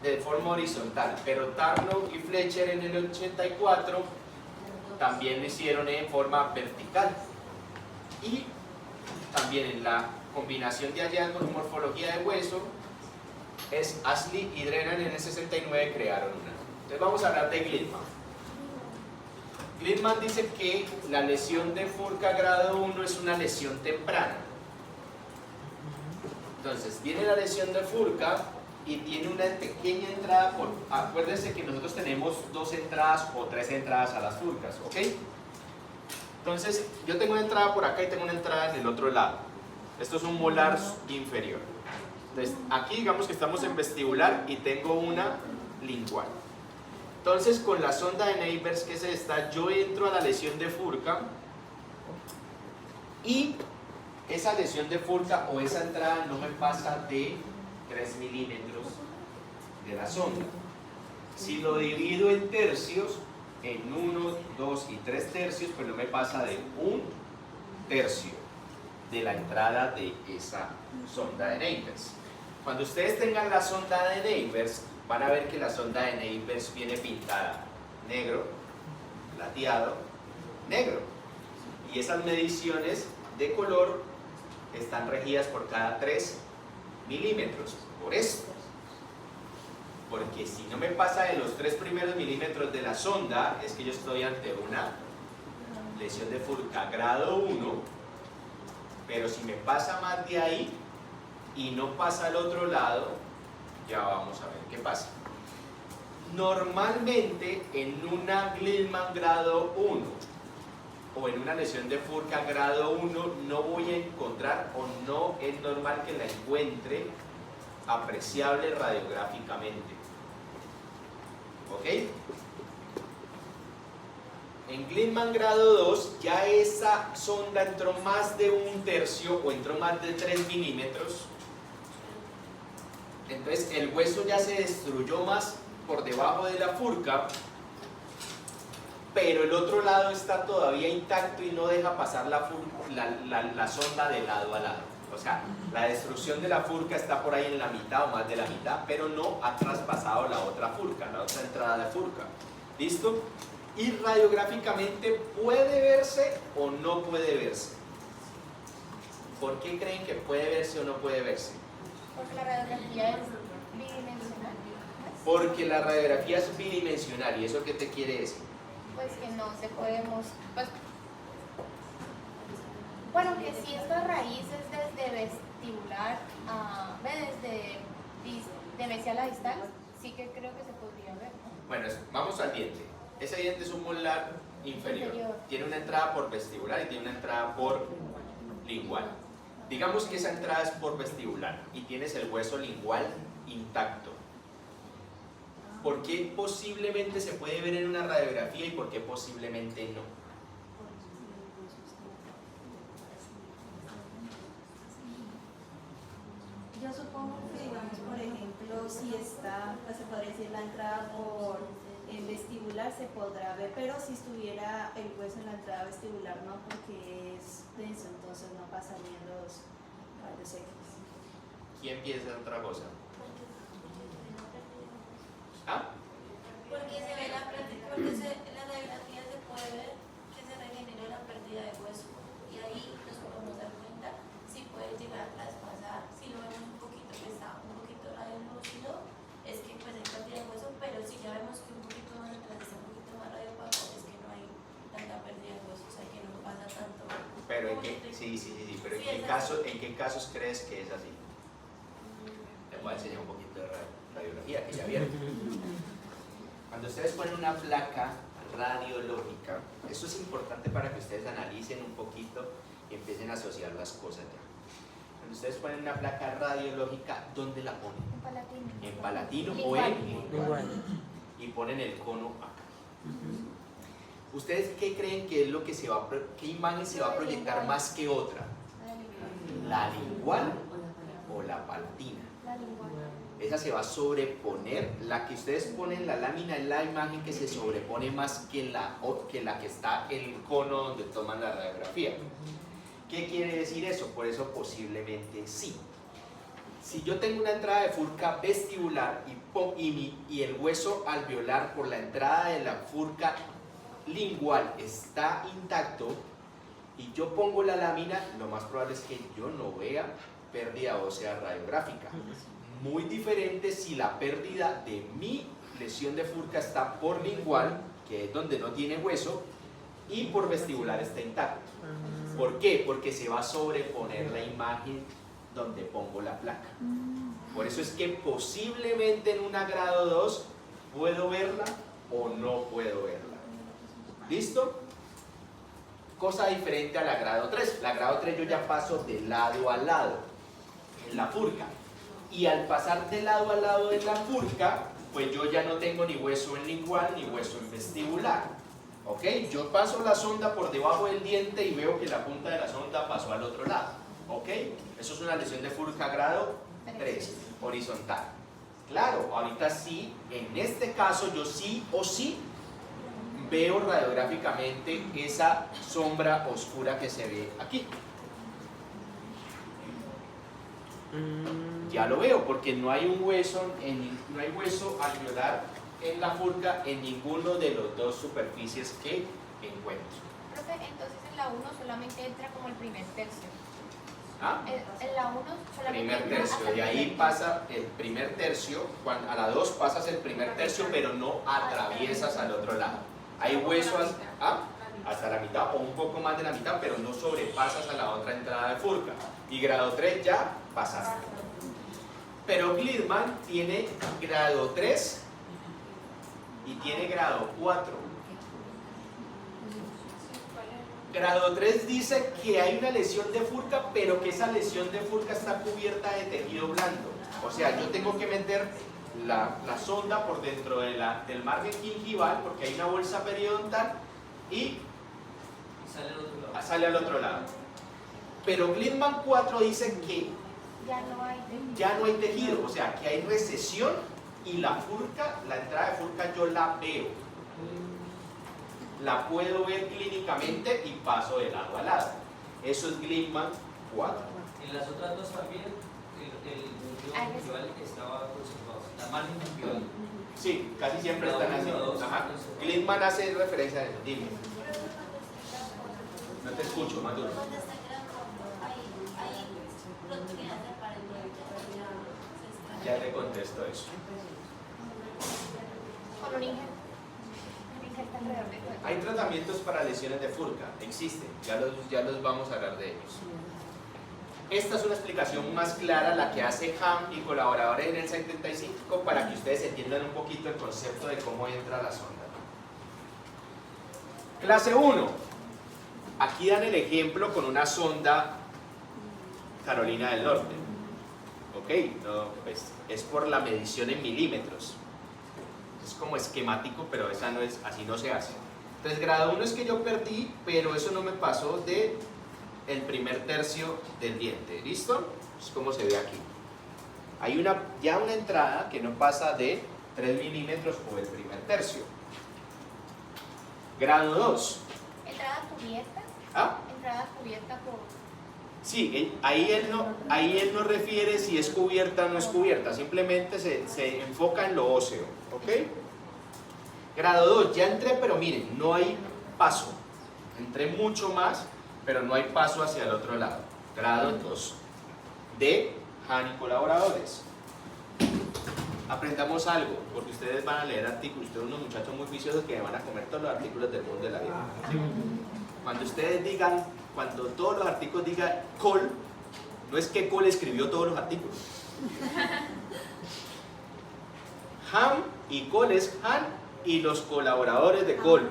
de forma horizontal, pero Tarnow y Fletcher en el 84 también lo hicieron en forma vertical. Y también en la combinación de hallazgos de morfología de hueso, es Ashley y Drennan en el 69 crearon una. Entonces vamos a hablar de Glidman. Glidman dice que la lesión de furca grado 1 es una lesión temprana. Entonces viene la lesión de furca y tiene una pequeña entrada por... Acuérdense que nosotros tenemos 2 entradas o 3 entradas a las furcas, ¿ok? Entonces yo tengo una entrada por acá y tengo una entrada en el otro lado. Esto es un molar inferior. Entonces aquí digamos que estamos en vestibular y tengo una lingual. Entonces con la sonda de Neighbors, que es esta, yo entro a la lesión de furca y esa lesión de furca o esa entrada no me pasa de 3 milímetros de la sonda. Si lo divido en tercios, en 1, 2 y 3 tercios, pues no me pasa de 1 tercio de la entrada de esa sonda de Neighbors. Cuando ustedes tengan la sonda de Neighbors, van a ver que la sonda de Neighbors viene pintada negro, plateado, negro. Y esas mediciones de color están regidas por cada 3 milímetros. Por eso. Porque si no me pasa de los 3 primeros milímetros de la sonda, es que yo estoy ante una lesión de furca grado 1, pero si me pasa más de ahí y no pasa al otro lado, ya vamos a ver qué pasa. Normalmente en una Glidman grado 1 o en una lesión de furca grado 1 no voy a encontrar, o no es normal que la encuentre apreciable radiográficamente. ¿Ok? En Glidman grado 2 ya esa sonda entró más de 1 tercio o entró más de 3 milímetros. Entonces el hueso ya se destruyó más por debajo de la furca, pero el otro lado está todavía intacto y no deja pasar la sonda de lado a lado. O sea, la destrucción de la furca está por ahí en la mitad o más de la mitad, pero no ha traspasado la otra furca, la otra entrada de furca. ¿Listo? Y radiográficamente puede verse o no puede verse. ¿Por qué creen que puede verse o no puede verse? Porque la radiografía es bidimensional. Porque la radiografía es bidimensional. ¿Y eso qué te quiere decir? Pues que no se puede pues, bueno, que si estas raíces desde vestibular desde de mesial a distal, sí que creo que se podría ver, ¿no? Bueno, vamos al diente. Ese diente es un molar inferior. Tiene una entrada por vestibular y tiene una entrada por lingual. Digamos que esa entrada es por vestibular y tienes el hueso lingual intacto. ¿Por qué posiblemente se puede ver en una radiografía y por qué posiblemente no? Yo supongo que, digamos, por ejemplo, si está, pues se podría decir la entrada por el vestibular se podrá ver, pero si estuviera el hueso en la entrada vestibular no, porque es denso, entonces no pasarían los rayos X. ¿Quién piensa en otra cosa? ¿Ah? Porque se ve la pérdida, porque en la radiografía se puede ver que se regeneró la pérdida de hueso y ahí nos podemos dar cuenta si puede llegar a traspasar, si lo vemos un poquito que está un poquito radiolúcido, es que pues hay pérdida de hueso, pero si ya vemos que un poquito más atrás está un poquito más radiopaco, es que no hay tanta pérdida de hueso, o sea que no pasa tanto. Pero en qué, pero Sí, ¿en qué casos crees que es así? Les voy a enseñar un poquito de radiografía que ya vieron. Cuando ustedes ponen una placa radiológica, esto es importante para que ustedes analicen un poquito y empiecen a asociar las cosas ya. Cuando ustedes ponen una placa radiológica, ¿dónde la ponen? En palatino. En palatino o Lingual. en lingual. Y ponen el cono acá. ¿Ustedes qué creen que es lo que se va, qué imagen se va a proyectar más que otra? ¿La lingual o la palatina? La lingual. Esa se va a sobreponer, la que ustedes ponen la lámina es la imagen que se sobrepone más que la que está en el cono donde toman la radiografía. ¿Qué quiere decir eso? Por eso posiblemente sí. Si yo tengo una entrada de furca vestibular y el hueso alveolar por la entrada de la furca lingual está intacto y yo pongo la lámina, lo más probable es que yo no vea pérdida ósea radiográfica. Muy diferente si la pérdida de mi lesión de furca está por lingual, que es donde no tiene hueso, y por vestibular está intacto. ¿Por qué? Porque se va a sobreponer la imagen donde pongo la placa. Por eso es que posiblemente en una grado 2 puedo verla o no puedo verla. ¿Listo? Cosa diferente a la grado 3. La grado 3 yo ya paso de lado a lado en la furca. Y al pasar de lado a lado de la furca, pues yo ya no tengo ni hueso en lingual ni hueso en vestibular. ¿Ok? Yo paso la sonda por debajo del diente y veo que la punta de la sonda pasó al otro lado. ¿Ok? Eso es una lesión de furca grado 3, horizontal. Claro, ahorita sí, en este caso yo sí o sí veo radiográficamente esa sombra oscura que se ve aquí. Ya lo veo porque no hay un hueso, no hay hueso alveolar en la furca en ninguno de los dos superficies que encuentro. Profe, entonces en la 1 solamente entra como el primer tercio. ¿Ah? En la 1 solamente Primer entra tercio, hasta el de ahí primer pasa el primer tercio, a la 2 pasas el primer tercio, pero no atraviesas al otro lado. Hay hueso hasta la mitad o un poco más de la mitad, pero no sobrepasas a la otra entrada de furca. Y grado 3 ya pasaste. Pero Gliedman tiene grado 3 y tiene grado 4. Grado 3 dice que hay una lesión de furca, pero que esa lesión de furca está cubierta de tejido blando. O sea, yo tengo que meter la sonda por dentro de del margen gingival, porque hay una bolsa periodontal, y sale al otro lado. Pero Gliedman 4 dice que ya no hay tejido, o sea, que hay recesión y la furca, la entrada de furca yo la veo. La puedo ver clínicamente y paso de lado a lado. Eso es Gliedman 4. En las otras dos también el gingival estaba conservado, la margen gingival. Sí, casi siempre están así. Ajá. Gliedman hace referencia a eso. Dime. No te escucho, más duro. Donde está el gran fondo, hay proteínas del parénquima. Ya te contesto eso. Con un injerto. Alrededor de todo. Hay tratamientos para lesiones de furca, existen, ya los vamos a hablar de ellos. Esta es una explicación más clara, la que hace Ham y colaboradores en el 75, para que ustedes entiendan un poquito el concepto de cómo entra la sonda. Clase 1. Aquí dan el ejemplo con una sonda Carolina del Norte. Ok, no, pues, es por la medición en milímetros. Es como esquemático, pero esa no es, así no se hace. Entonces, grado 1 es que yo perdí, pero eso no me pasó de el primer tercio del diente. ¿Listo? Es como se ve aquí. Hay ya una entrada que no pasa de 3 milímetros por el primer tercio. Grado 2. ¿Entrada cubierta? ¿Ah? ¿Entrada cubierta por...? Sí, ahí él no refiere si es cubierta o no es cubierta, simplemente se enfoca en lo óseo, ¿ok? Grado 2, ya entré, pero miren, no hay paso. Entré mucho más, pero no hay paso hacia el otro lado. Grado 2 de Han y colaboradores. Aprendamos algo, porque ustedes van a leer artículos, ustedes son unos muchachos muy viciosos que van a comer todos los artículos del mundo de la vida. Cuando ustedes digan, cuando todos los artículos digan Cole, no es que Cole escribió todos los artículos. Han y Cole es Han y los colaboradores de Cole.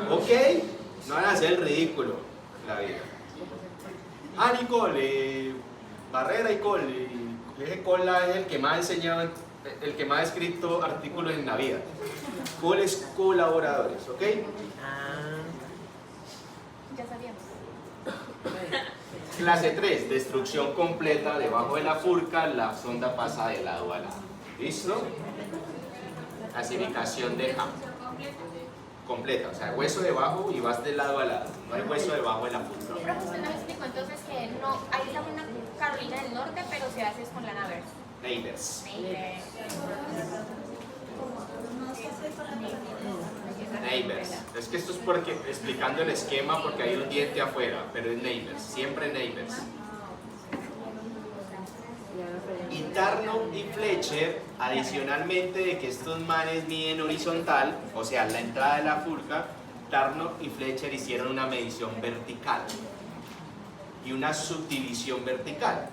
¿Ok? No van a hacer el ridículo en la vida. Han y Cole, Barrera y Cole. Ese Cole es el que más ha enseñado, el que más ha escrito artículos en la vida. Cole es colaboradores, ¿ok? Ya sabíamos. Clase 3, destrucción completa debajo de la furca, la sonda pasa de lado a lado. ¿Listo? Clasificación de Ham. Completa, o sea, hueso debajo y vas de lado a lado. No hay hueso debajo de la furca. Pero usted nos explicó entonces que no hay una Carolina del Norte, pero se hace con la Navers. Neighbors. Neighbors. Es que esto es porque explicando el esquema porque hay un diente afuera, pero es neighbors, siempre neighbors. Y Tarnow y Fletcher, adicionalmente de que estos manes miden horizontal, o sea, la entrada de la furca, Tarnow y Fletcher hicieron una medición vertical y una subdivisión vertical.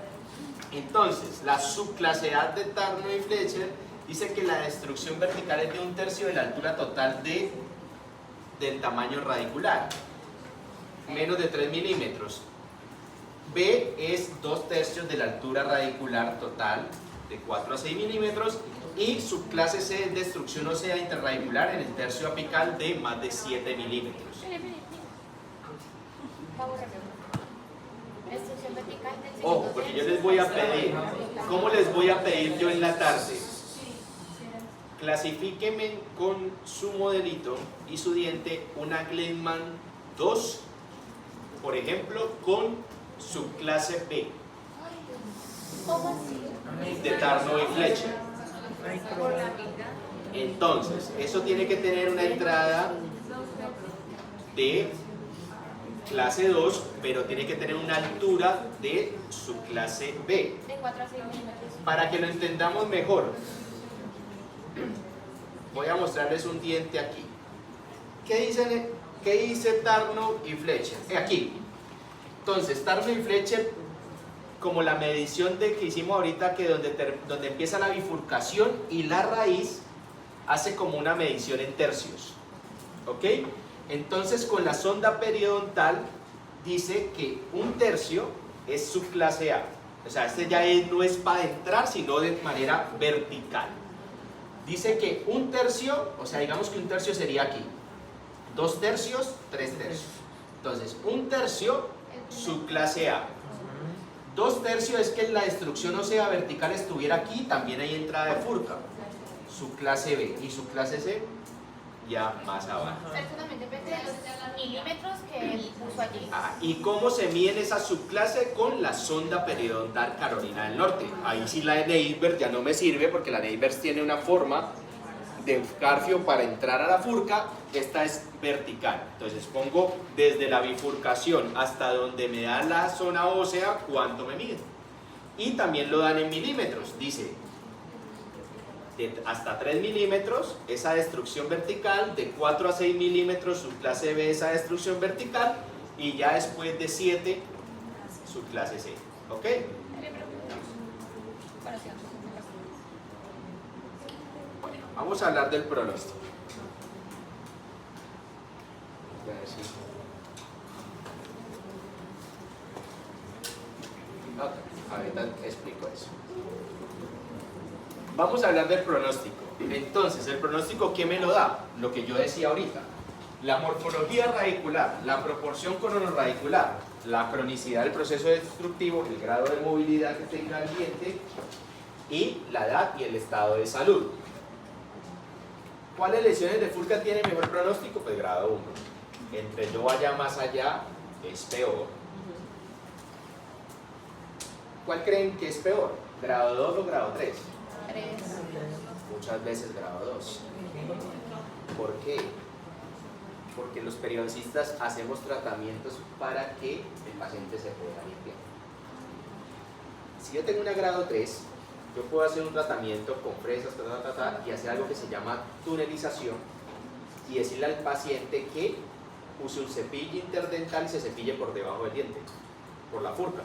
Entonces, la subclase A de Tarnow y Fletcher dice que la destrucción vertical es de 1/3 de la altura total del tamaño radicular, menos de 3 milímetros. B es 2/3 de la altura radicular total, de 4 a 6 milímetros, y subclase C es destrucción ósea interradicular en el tercio apical de más de 7 milímetros. Destrucción vertical del Ojo, porque yo les voy a pedir, ¿cómo les voy a pedir yo en la tarde? Clasifíqueme con su modelito y su diente una Glenman 2, por ejemplo, con subclase B ¿Cómo así? de Tarnow y Fletcher. Entonces, eso tiene que tener una entrada de clase 2, pero tiene que tener una altura de subclase B. De 4 a 6 milímetros. Para que lo entendamos mejor, voy a mostrarles un diente aquí. ¿Qué dice Tarnow y Fletcher? Aquí. Entonces, Tarnow y Fletcher, como la medición que hicimos ahorita, que donde empieza la bifurcación y la raíz, hace como una medición en tercios. ¿Ok? Entonces, con la sonda periodontal, dice que 1/3 es subclase A. O sea, este ya no es para entrar, sino de manera vertical. Dice que 1/3, o sea, digamos que 1/3 sería aquí. 2/3, 3/3. Entonces, 1/3 subclase A. 2/3 es que la destrucción ósea vertical estuviera aquí, también hay entrada de furca. Subclase B y subclase C ya más abajo. Solamente depende de los milímetros que él puso allí. ¿Y cómo se mide esa subclase? Con la sonda periodontal Carolina del Norte. Ahí sí la de Neighbors ya no me sirve porque la Neighbors tiene una forma de garfio para entrar a la furca. Esta es vertical. Entonces pongo desde la bifurcación hasta donde me da la zona ósea cuánto me mide. Y también lo dan en milímetros. Dice hasta 3 milímetros esa destrucción vertical, de 4 a 6 milímetros subclase B esa destrucción vertical, y ya después de 7 subclase C. ¿Ok? Bueno, vamos a hablar del pronóstico. ahorita explico eso. Vamos a hablar del pronóstico. Entonces, el pronóstico, ¿qué me lo da? Lo que yo decía ahorita. La morfología radicular, la proporción cronoradicular, la cronicidad del proceso destructivo, el grado de movilidad que tenga el diente y la edad y el estado de salud. ¿Cuáles lesiones de Furca tienen mejor pronóstico? Pues grado 1. Entre yo vaya más allá, es peor. ¿Cuál creen que es peor? ¿Grado 2 o grado 3? 3. Muchas veces grado 2. ¿Por qué? Porque los periodistas hacemos tratamientos para que el paciente se pueda limpiar. Si yo tengo una grado 3, yo puedo hacer un tratamiento con fresas y hacer algo que se llama tunelización y decirle al paciente que use un cepillo interdental y se cepille por debajo del diente, por la furca.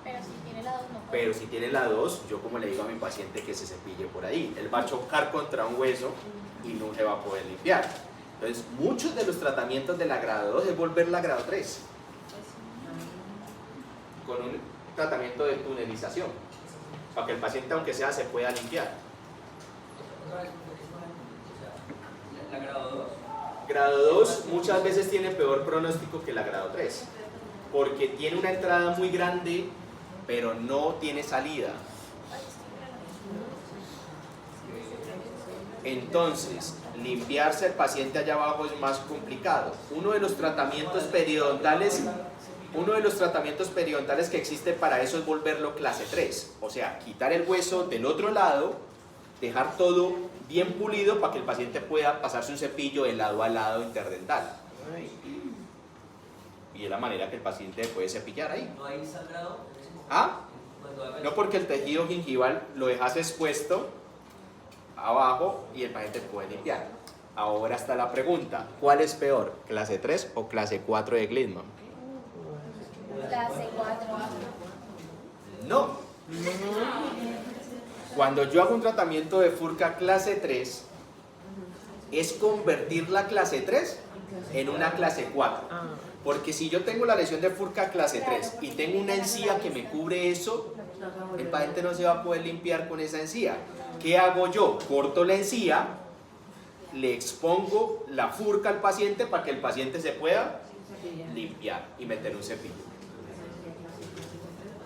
Pero si tiene la 2 no puede. Pero si tiene la 2, yo como le digo a mi paciente que se cepille por ahí, él va a chocar contra un hueso y no se va a poder limpiar. Entonces, muchos de los tratamientos de la grado 2 es volverla a grado 3 con un tratamiento de tunelización para que el paciente, aunque sea, se pueda limpiar. Otra vez, o sea, la grado 2. Grado 2 muchas veces tiene peor pronóstico que la grado 3 porque tiene una entrada muy grande pero no tiene salida. Entonces, limpiarse el paciente allá abajo es más complicado. Uno de los tratamientos periodontales que existe para eso es volverlo clase 3. O sea, quitar el hueso del otro lado, dejar todo bien pulido para que el paciente pueda pasarse un cepillo de lado a lado interdental. Y es la manera que el paciente puede cepillar ahí. ¿No hay sangrado? ¿Ah? Cuando haga No, porque el tejido gingival lo dejas expuesto abajo y el paciente puede limpiar. Ahora está la pregunta, ¿cuál es peor? ¿Clase 3 o clase 4 de Gliedmann? Clase 4. No. Cuando yo hago un tratamiento de Furca clase 3, es convertir la clase 3 en una clase 4. Porque si yo tengo la lesión de Furca clase 3 y tengo una encía que me cubre eso, el paciente no se va a poder limpiar con esa encía. ¿Qué hago yo? Corto la encía, le expongo la Furca al paciente para que el paciente se pueda limpiar y meter un cepillo.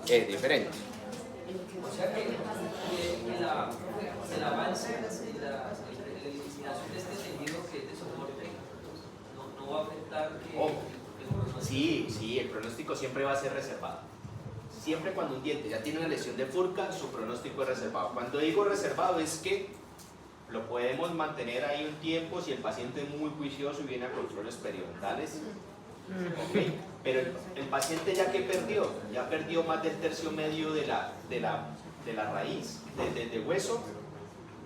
Es diferente. O sea que el avance de la eliminación de este tejido que es de soporte no va a afectar que Ojo. el pronóstico. Sí, el pronóstico siempre va a ser reservado. Siempre cuando un diente ya tiene una lesión de Furca, su pronóstico es reservado. Cuando digo reservado es que lo podemos mantener ahí un tiempo si el paciente es muy juicioso y viene a controles periodontales. ¿Okay? Pero el paciente ya que perdió, ya perdió más del tercio medio de la raíz, de hueso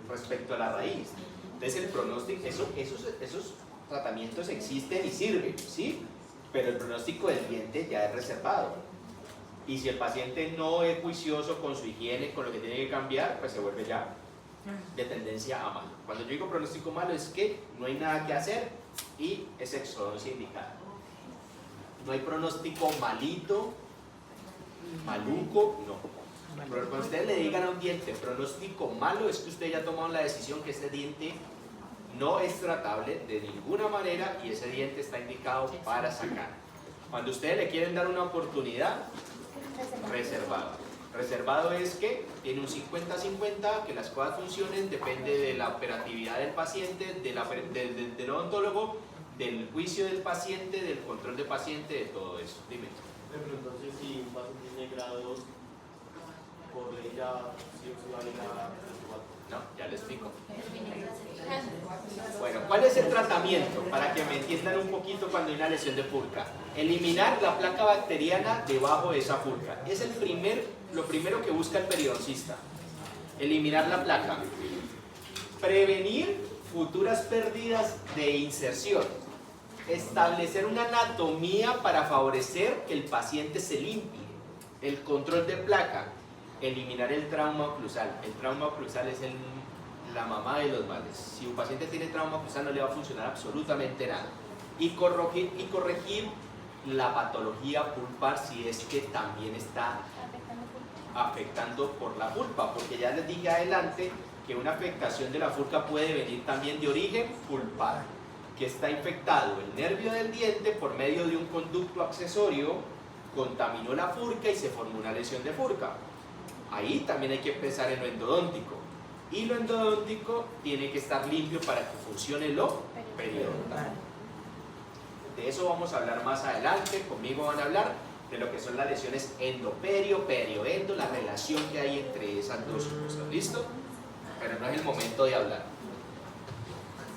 respecto a la raíz. Entonces el pronóstico, esos tratamientos existen y sirven, ¿sí? Pero el pronóstico del diente ya es reservado. Y si el paciente no es juicioso con su higiene, con lo que tiene que cambiar, pues se vuelve ya de tendencia a malo. Cuando yo digo pronóstico malo es que no hay nada que hacer y es exodoncia indicada. No hay pronóstico malito, maluco, no. Pero cuando ustedes le digan a un diente pronóstico malo, es que usted ya ha tomado la decisión que ese diente no es tratable de ninguna manera y ese diente está indicado para sacar. Cuando ustedes le quieren dar una oportunidad, reservado. Reservado es que tiene un 50-50, que las cosas funcionen, depende de la operatividad del paciente, del odontólogo, del juicio del paciente, del control del paciente, de todo eso. Dime. Pero entonces si un paciente tiene grado 2, por ley ya sí o sí vale la 4. No, ya le explico. Bueno, ¿cuál es el tratamiento? Para que me entiendan un poquito cuando hay una lesión de Furca. Eliminar la placa bacteriana debajo de esa Furca. Es lo primero que busca el periodoncista. Eliminar la placa. Prevenir futuras pérdidas de inserción. Establecer una anatomía para favorecer que el paciente se limpie. El control de placa. Eliminar el trauma oclusal. El trauma oclusal es la mamá de los males. Si un paciente tiene trauma oclusal no le va a funcionar absolutamente nada. Y corregir la patología pulpar si es que también está afectando por la pulpa, porque ya les dije adelante que una afectación de la furca puede venir también de origen pulpar, que está infectado el nervio del diente por medio de un conducto accesorio, contaminó la furca y se formó una lesión de furca. Ahí también hay que pensar en lo endodóntico, y lo endodóntico tiene que estar limpio para que funcione lo periodontal. De eso vamos a hablar más adelante. Conmigo van a hablar de lo que son las lesiones endoperio, perioendo, la relación que hay entre esas dos cosas. ¿Listo? Pero no es el momento de hablar.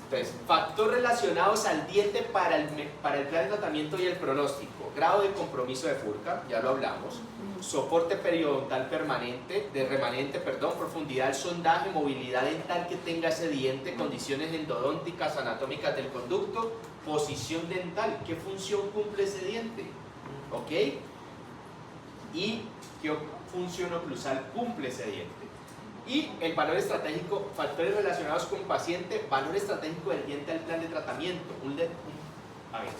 Entonces, factores relacionados al diente para el plan de tratamiento y el pronóstico. Grado de compromiso de furca, ya lo hablamos. Soporte periodontal permanente, remanente, profundidad del sondaje, movilidad dental que tenga ese diente, condiciones endodónticas, anatómicas del conducto, posición dental, qué función cumple ese diente, ¿ok? Y qué función oclusal cumple ese diente. Y el valor estratégico, factores relacionados con paciente, valor estratégico del diente al plan de tratamiento. A ver,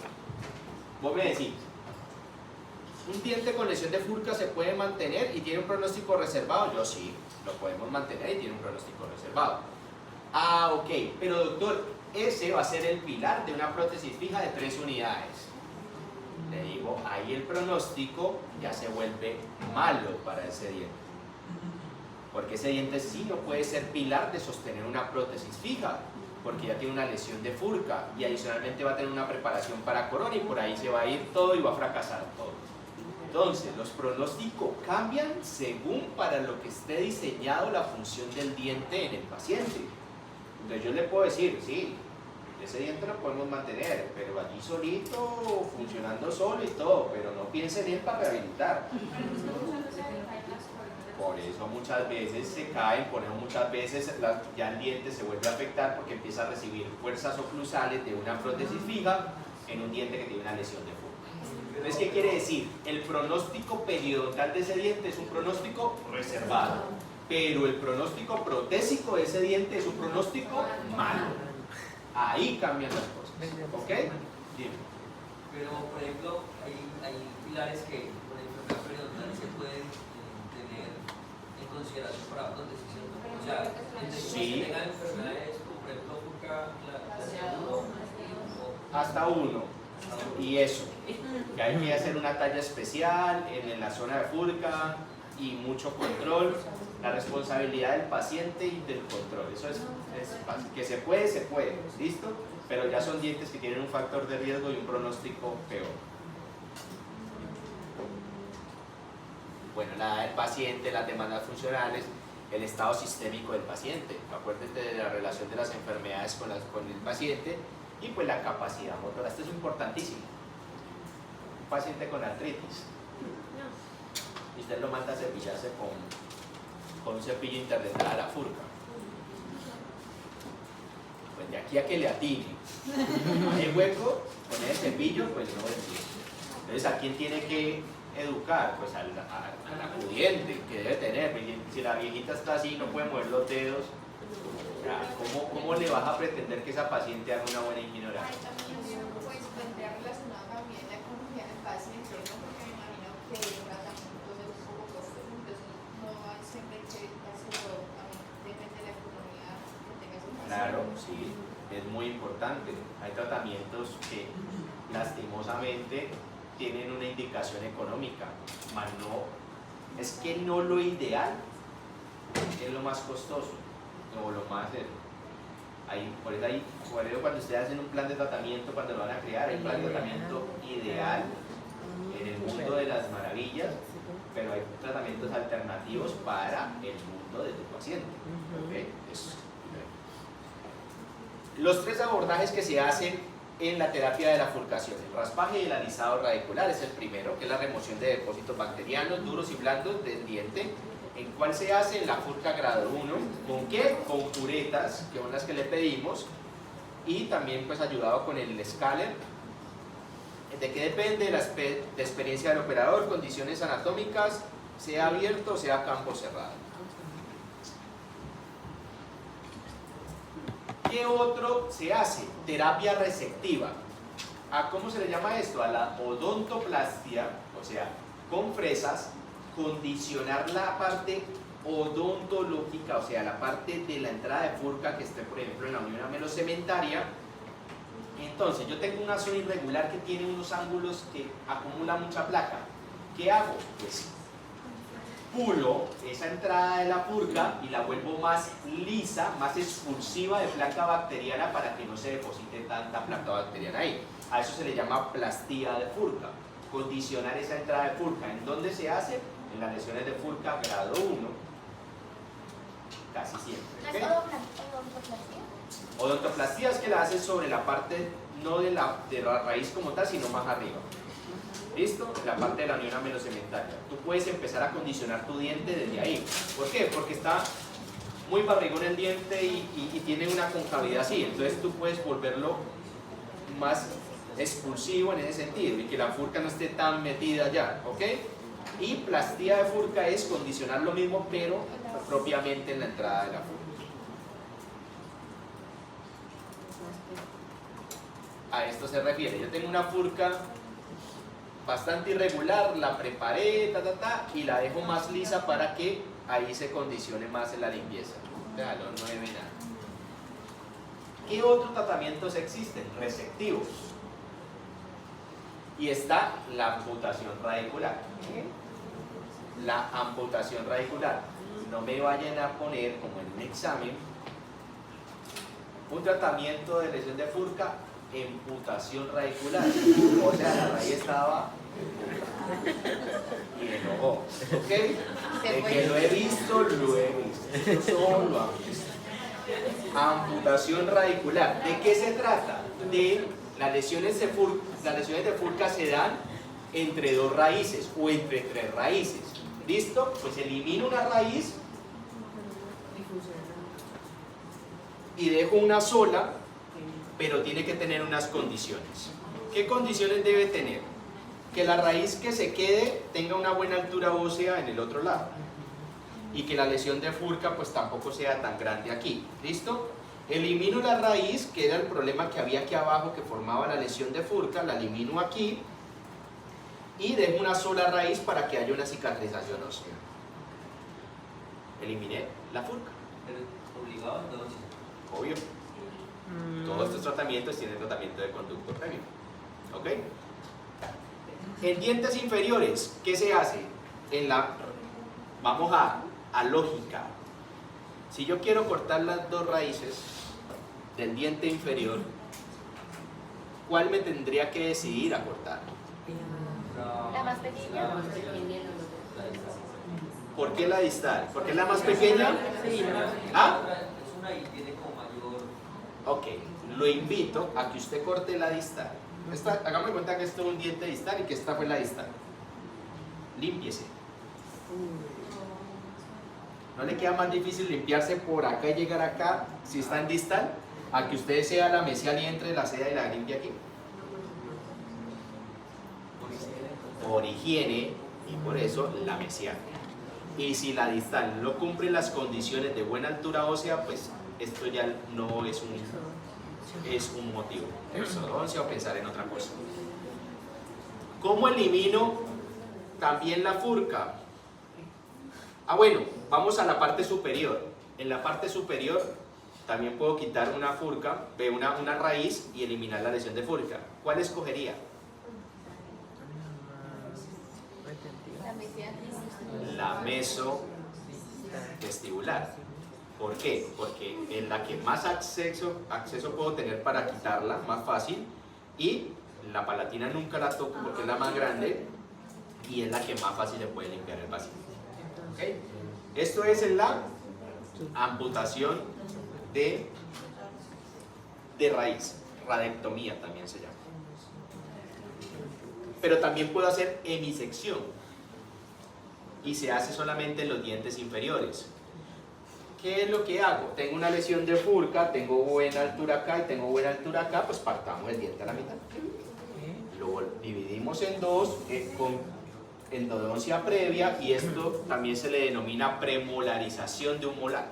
vos me decís, ¿un diente con lesión de furca se puede mantener y tiene un pronóstico reservado? Yo sí, lo podemos mantener y tiene un pronóstico reservado. Ah, ok, pero doctor, ese va a ser el pilar de una prótesis fija de 3 unidades. Le digo, ahí el pronóstico ya se vuelve malo para ese diente. Porque ese diente sí no puede ser pilar de sostener una prótesis fija, porque ya tiene una lesión de furca y adicionalmente va a tener una preparación para corona y por ahí se va a ir todo y va a fracasar todo. Entonces, los pronósticos cambian según para lo que esté diseñado la función del diente en el paciente. Entonces yo le puedo decir, sí, ese diente lo podemos mantener, pero allí solito, funcionando solo y todo, pero no piense en él para rehabilitar. Por eso muchas veces se caen, por eso muchas veces ya el diente se vuelve a afectar porque empieza a recibir fuerzas oclusales de una prótesis fija en un diente que tiene una lesión de furca. Entonces, ¿qué quiere decir? El pronóstico periodontal de ese diente es un pronóstico reservado, pero el pronóstico protésico de ese diente es un pronóstico malo. Ahí cambian las cosas. ¿Ok? Bien. Pero, por ejemplo, hay pilares que, por ejemplo, en la periodontal se pueden tener en consideración para prótesis, ¿cierto? O sea, sí. que tengan enfermedades como, por ejemplo, furca clase 1 hasta 1. Y eso, que hay que hacer una talla especial en la zona de furca y mucho control, la responsabilidad del paciente y del control. Eso es fácil. Que se puede, ¿listo? Pero ya son dientes que tienen un factor de riesgo y un pronóstico peor. Bueno, la edad del paciente, las demandas funcionales, el estado sistémico del paciente. Acuérdate de la relación de las enfermedades con el paciente y pues la capacidad motora. Esto es importantísimo. Un paciente con artritis y usted lo manda a cepillarse con un cepillo interdental a la furca. Pues de aquí a que le atine hay hueco con el cepillo, pues no es. Entonces, ¿a quién tiene que educar? Pues al acudiente que debe tener. Si la viejita está así, no puede mover los dedos. ¿Cómo le vas a pretender que esa paciente haga una buena ignorancia? Pues vendría relacionado también la economía del paciente, ¿no? Porque me imagino que el tratamiento es un poco costoso, entonces no hay siempre que hacerlo, también depende de la economía que tenga ese paciente. Claro, sí, es muy importante. Hay tratamientos que lastimosamente tienen una indicación económica, mas no, es que no lo ideal es lo más costoso. O lo más por eso cuando ustedes hacen un plan de tratamiento, cuando lo van a crear, hay un plan de tratamiento ideal en el mundo de las maravillas, pero hay tratamientos alternativos para el mundo de tu paciente. ¿Okay? Los 3 abordajes que se hacen en la terapia de la furcación: el raspaje y el alisado radicular es el primero, que es la remoción de depósitos bacterianos duros y blandos del diente. ¿En cuál se hace? En la furca grado 1. ¿Con qué? Con curetas, que son las que le pedimos, y también pues ayudado con el escáner. ¿De qué depende? La experiencia del operador, condiciones anatómicas, sea abierto o sea campo cerrado. ¿Qué otro se hace? Terapia resectiva. ¿A cómo se le llama esto? A la odontoplastia, o sea, con fresas, condicionar la parte odontológica, o sea, la parte de la entrada de furca que esté, por ejemplo, en la unión amelocementaria. Entonces, yo tengo una zona irregular que tiene unos ángulos que acumula mucha placa. ¿Qué hago? Pues pulo esa entrada de la furca y la vuelvo más lisa, más expulsiva de placa bacteriana para que no se deposite tanta placa bacteriana ahí. A eso se le llama plastía de furca, condicionar esa entrada de furca. ¿En dónde se hace? En las lesiones de furca grado 1, casi siempre. ¿Okay? Odontoplastia es que la haces sobre la parte, no de la raíz como tal, sino más arriba. ¿Listo? La parte de la unión amelocementaria. Tú puedes empezar a condicionar tu diente desde ahí. ¿Por qué? Porque está muy barrigón el diente y tiene una concavidad así. Entonces tú puedes volverlo más expulsivo en ese sentido y que la furca no esté tan metida allá. ¿Ok? Y plastía de furca es condicionar lo mismo, pero propiamente en la entrada de la furca. A esto se refiere. Yo tengo una furca bastante irregular, la preparé, y la dejo más lisa para que ahí se condicione más en la limpieza. Véalo, no debe nada. ¿Qué otros tratamientos existen? Resectivos. Y está la amputación radicular. La amputación radicular. No me vayan a poner, como en un examen, un tratamiento de lesión de furca, amputación radicular. O sea, la raíz estaba y enojó. ¿Ok? De que lo he visto, lo he visto. Todo lo han visto. Amputación radicular. ¿De qué se trata? De las lesiones de furca. Las lesiones de furca se dan entre dos raíces o entre tres raíces. ¿Listo? Pues elimino una raíz y dejo una sola, pero tiene que tener unas condiciones. ¿Qué condiciones debe tener? Que la raíz que se quede tenga una buena altura ósea en el otro lado y que la lesión de furca pues tampoco sea tan grande aquí. ¿Listo? Elimino la raíz, que era el problema que había aquí abajo que formaba la lesión de furca, la elimino aquí y dejo una sola raíz para que haya una cicatrización ósea. Eliminé la furca. Obligado entonces. Obvio. Todos estos tratamientos tienen tratamiento de conducto previo. ¿Ok? En dientes inferiores, ¿qué se hace? Vamos a lógica. Si yo quiero cortar las dos raíces del diente inferior, ¿cuál me tendría que decidir a cortar? La más pequeña. ¿Por qué la distal? ¿Por qué es la más pequeña? ¿Ah? Es una y tiene como mayor. Ok, lo invito a que usted corte la distal. Hagamos cuenta que esto es un diente distal y que esta fue la distal. Límpiese. ¿No le queda más difícil limpiarse por acá y llegar acá si está en distal? A que usted sea la mesial y entre la seda y la limpie aquí. Por higiene y por eso la mesial. Y si la distal no cumple las condiciones de buena altura ósea, pues esto ya no es un motivo de ortodoncia o pensar en otra cosa. ¿Cómo elimino también la furca? Bueno, vamos a la parte superior. En la parte superior también puedo quitar una furca, una raíz y eliminar la lesión de furca. ¿Cuál escogería? La mesovestibular. ¿Por qué? Porque es la que más acceso puedo tener para quitarla, más fácil, y la palatina nunca la toco porque es la más grande y es la que más fácil le puede limpiar el paciente. ¿Okay? Esto es en la amputación de raíz, radectomía también se llama. Pero también puedo hacer hemisección y se hace solamente en los dientes inferiores. ¿Qué es lo que hago? Tengo una lesión de furca, tengo buena altura acá y tengo buena altura acá, pues partamos el diente a la mitad. Lo dividimos en dos con endodoncia previa y esto también se le denomina premolarización de un molar.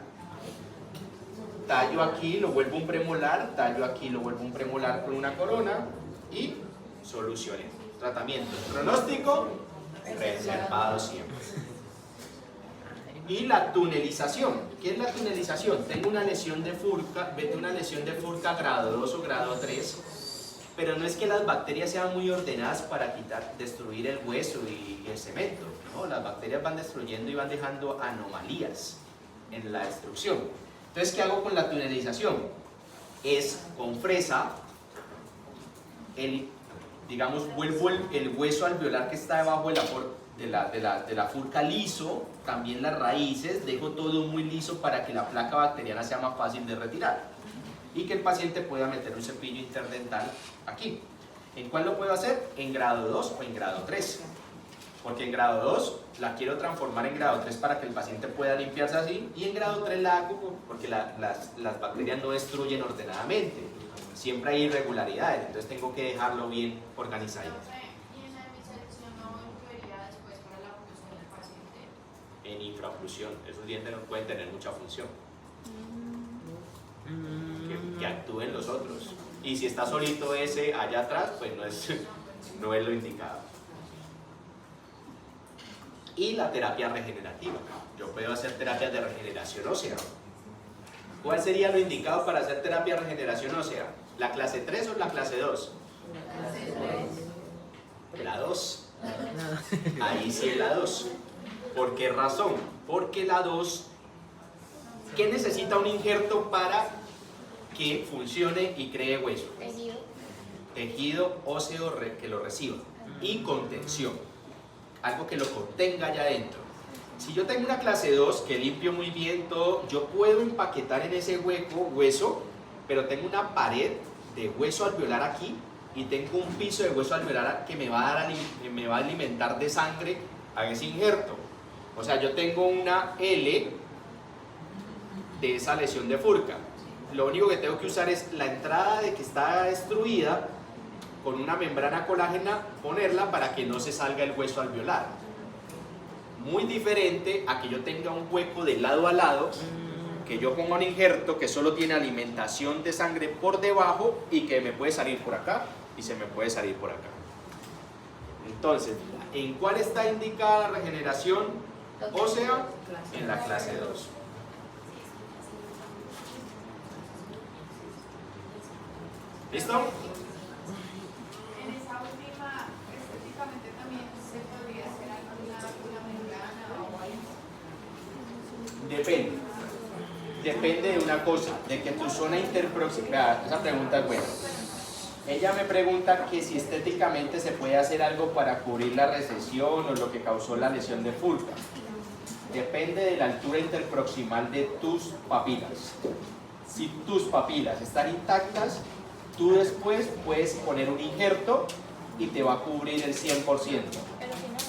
Tallo aquí, lo vuelvo un premolar, tallo aquí, lo vuelvo un premolar con una corona y soluciones. Tratamiento, pronóstico, reservado siempre. Y la tunelización. ¿Qué es la tunelización? Tengo una lesión de Furca grado 2 o grado 3, pero no es que las bacterias sean muy ordenadas para destruir el hueso y el cemento, ¿no? Las bacterias van destruyendo y van dejando anomalías en la destrucción. Entonces, ¿qué hago con la tunelización? Es con fresa, vuelvo el hueso alveolar que está debajo de la Furca liso, también las raíces, dejo todo muy liso para que la placa bacteriana sea más fácil de retirar y que el paciente pueda meter un cepillo interdental aquí. ¿En cuál lo puedo hacer? En grado 2 o en grado 3, porque en grado 2 la quiero transformar en grado 3 para que el paciente pueda limpiarse así, y en grado 3 la hago porque las bacterias no destruyen ordenadamente, siempre hay irregularidades, entonces tengo que dejarlo bien organizado. ¿Y en la biselección no influiría después para la oclusión del paciente? En infraoclusión, esos dientes no pueden tener mucha función, que actúen los otros, y si está solito ese allá atrás, pues no es lo indicado. Y la terapia regenerativa, yo puedo hacer terapias de regeneración ósea. ¿Cuál sería lo indicado para hacer terapia de regeneración ósea? ¿La clase 3 o la clase 2? La 2. Ahí sí es la 2. ¿Por qué razón? Porque la 2, ¿qué necesita un injerto para que funcione y cree hueso? Tejido óseo que lo reciba y contención, algo que lo contenga allá adentro. Si yo tengo una clase 2 que limpio muy bien todo, yo puedo empaquetar en ese hueso, pero tengo una pared de hueso alveolar aquí y tengo un piso de hueso alveolar que me va a alimentar de sangre a ese injerto. O sea, yo tengo una L de esa lesión de Furca. Lo único que tengo que usar es la entrada de que está destruida, con una membrana colágena ponerla para que no se salga el hueso alveolar. Muy diferente a que yo tenga un hueco de lado a lado, que yo ponga un injerto que solo tiene alimentación de sangre por debajo y que me puede salir por acá y se me puede salir por acá. Entonces, ¿en cuál está indicada la regeneración ósea? En la clase 2. ¿Listo? En esa última, estéticamente también se podría hacer alguna membrana o algo. Depende de una cosa, de que tu zona interproximal, esa pregunta es buena. Ella me pregunta que si estéticamente se puede hacer algo para cubrir la recesión o lo que causó la lesión de Furca. Depende de la altura interproximal de tus papilas. Si tus papilas están intactas, tú después puedes poner un injerto y te va a cubrir el 100%.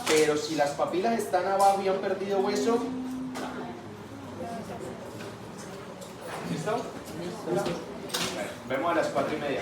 Pero si las papilas están abajo y han perdido hueso, ¿listo? Bueno, vemos a las 4:30.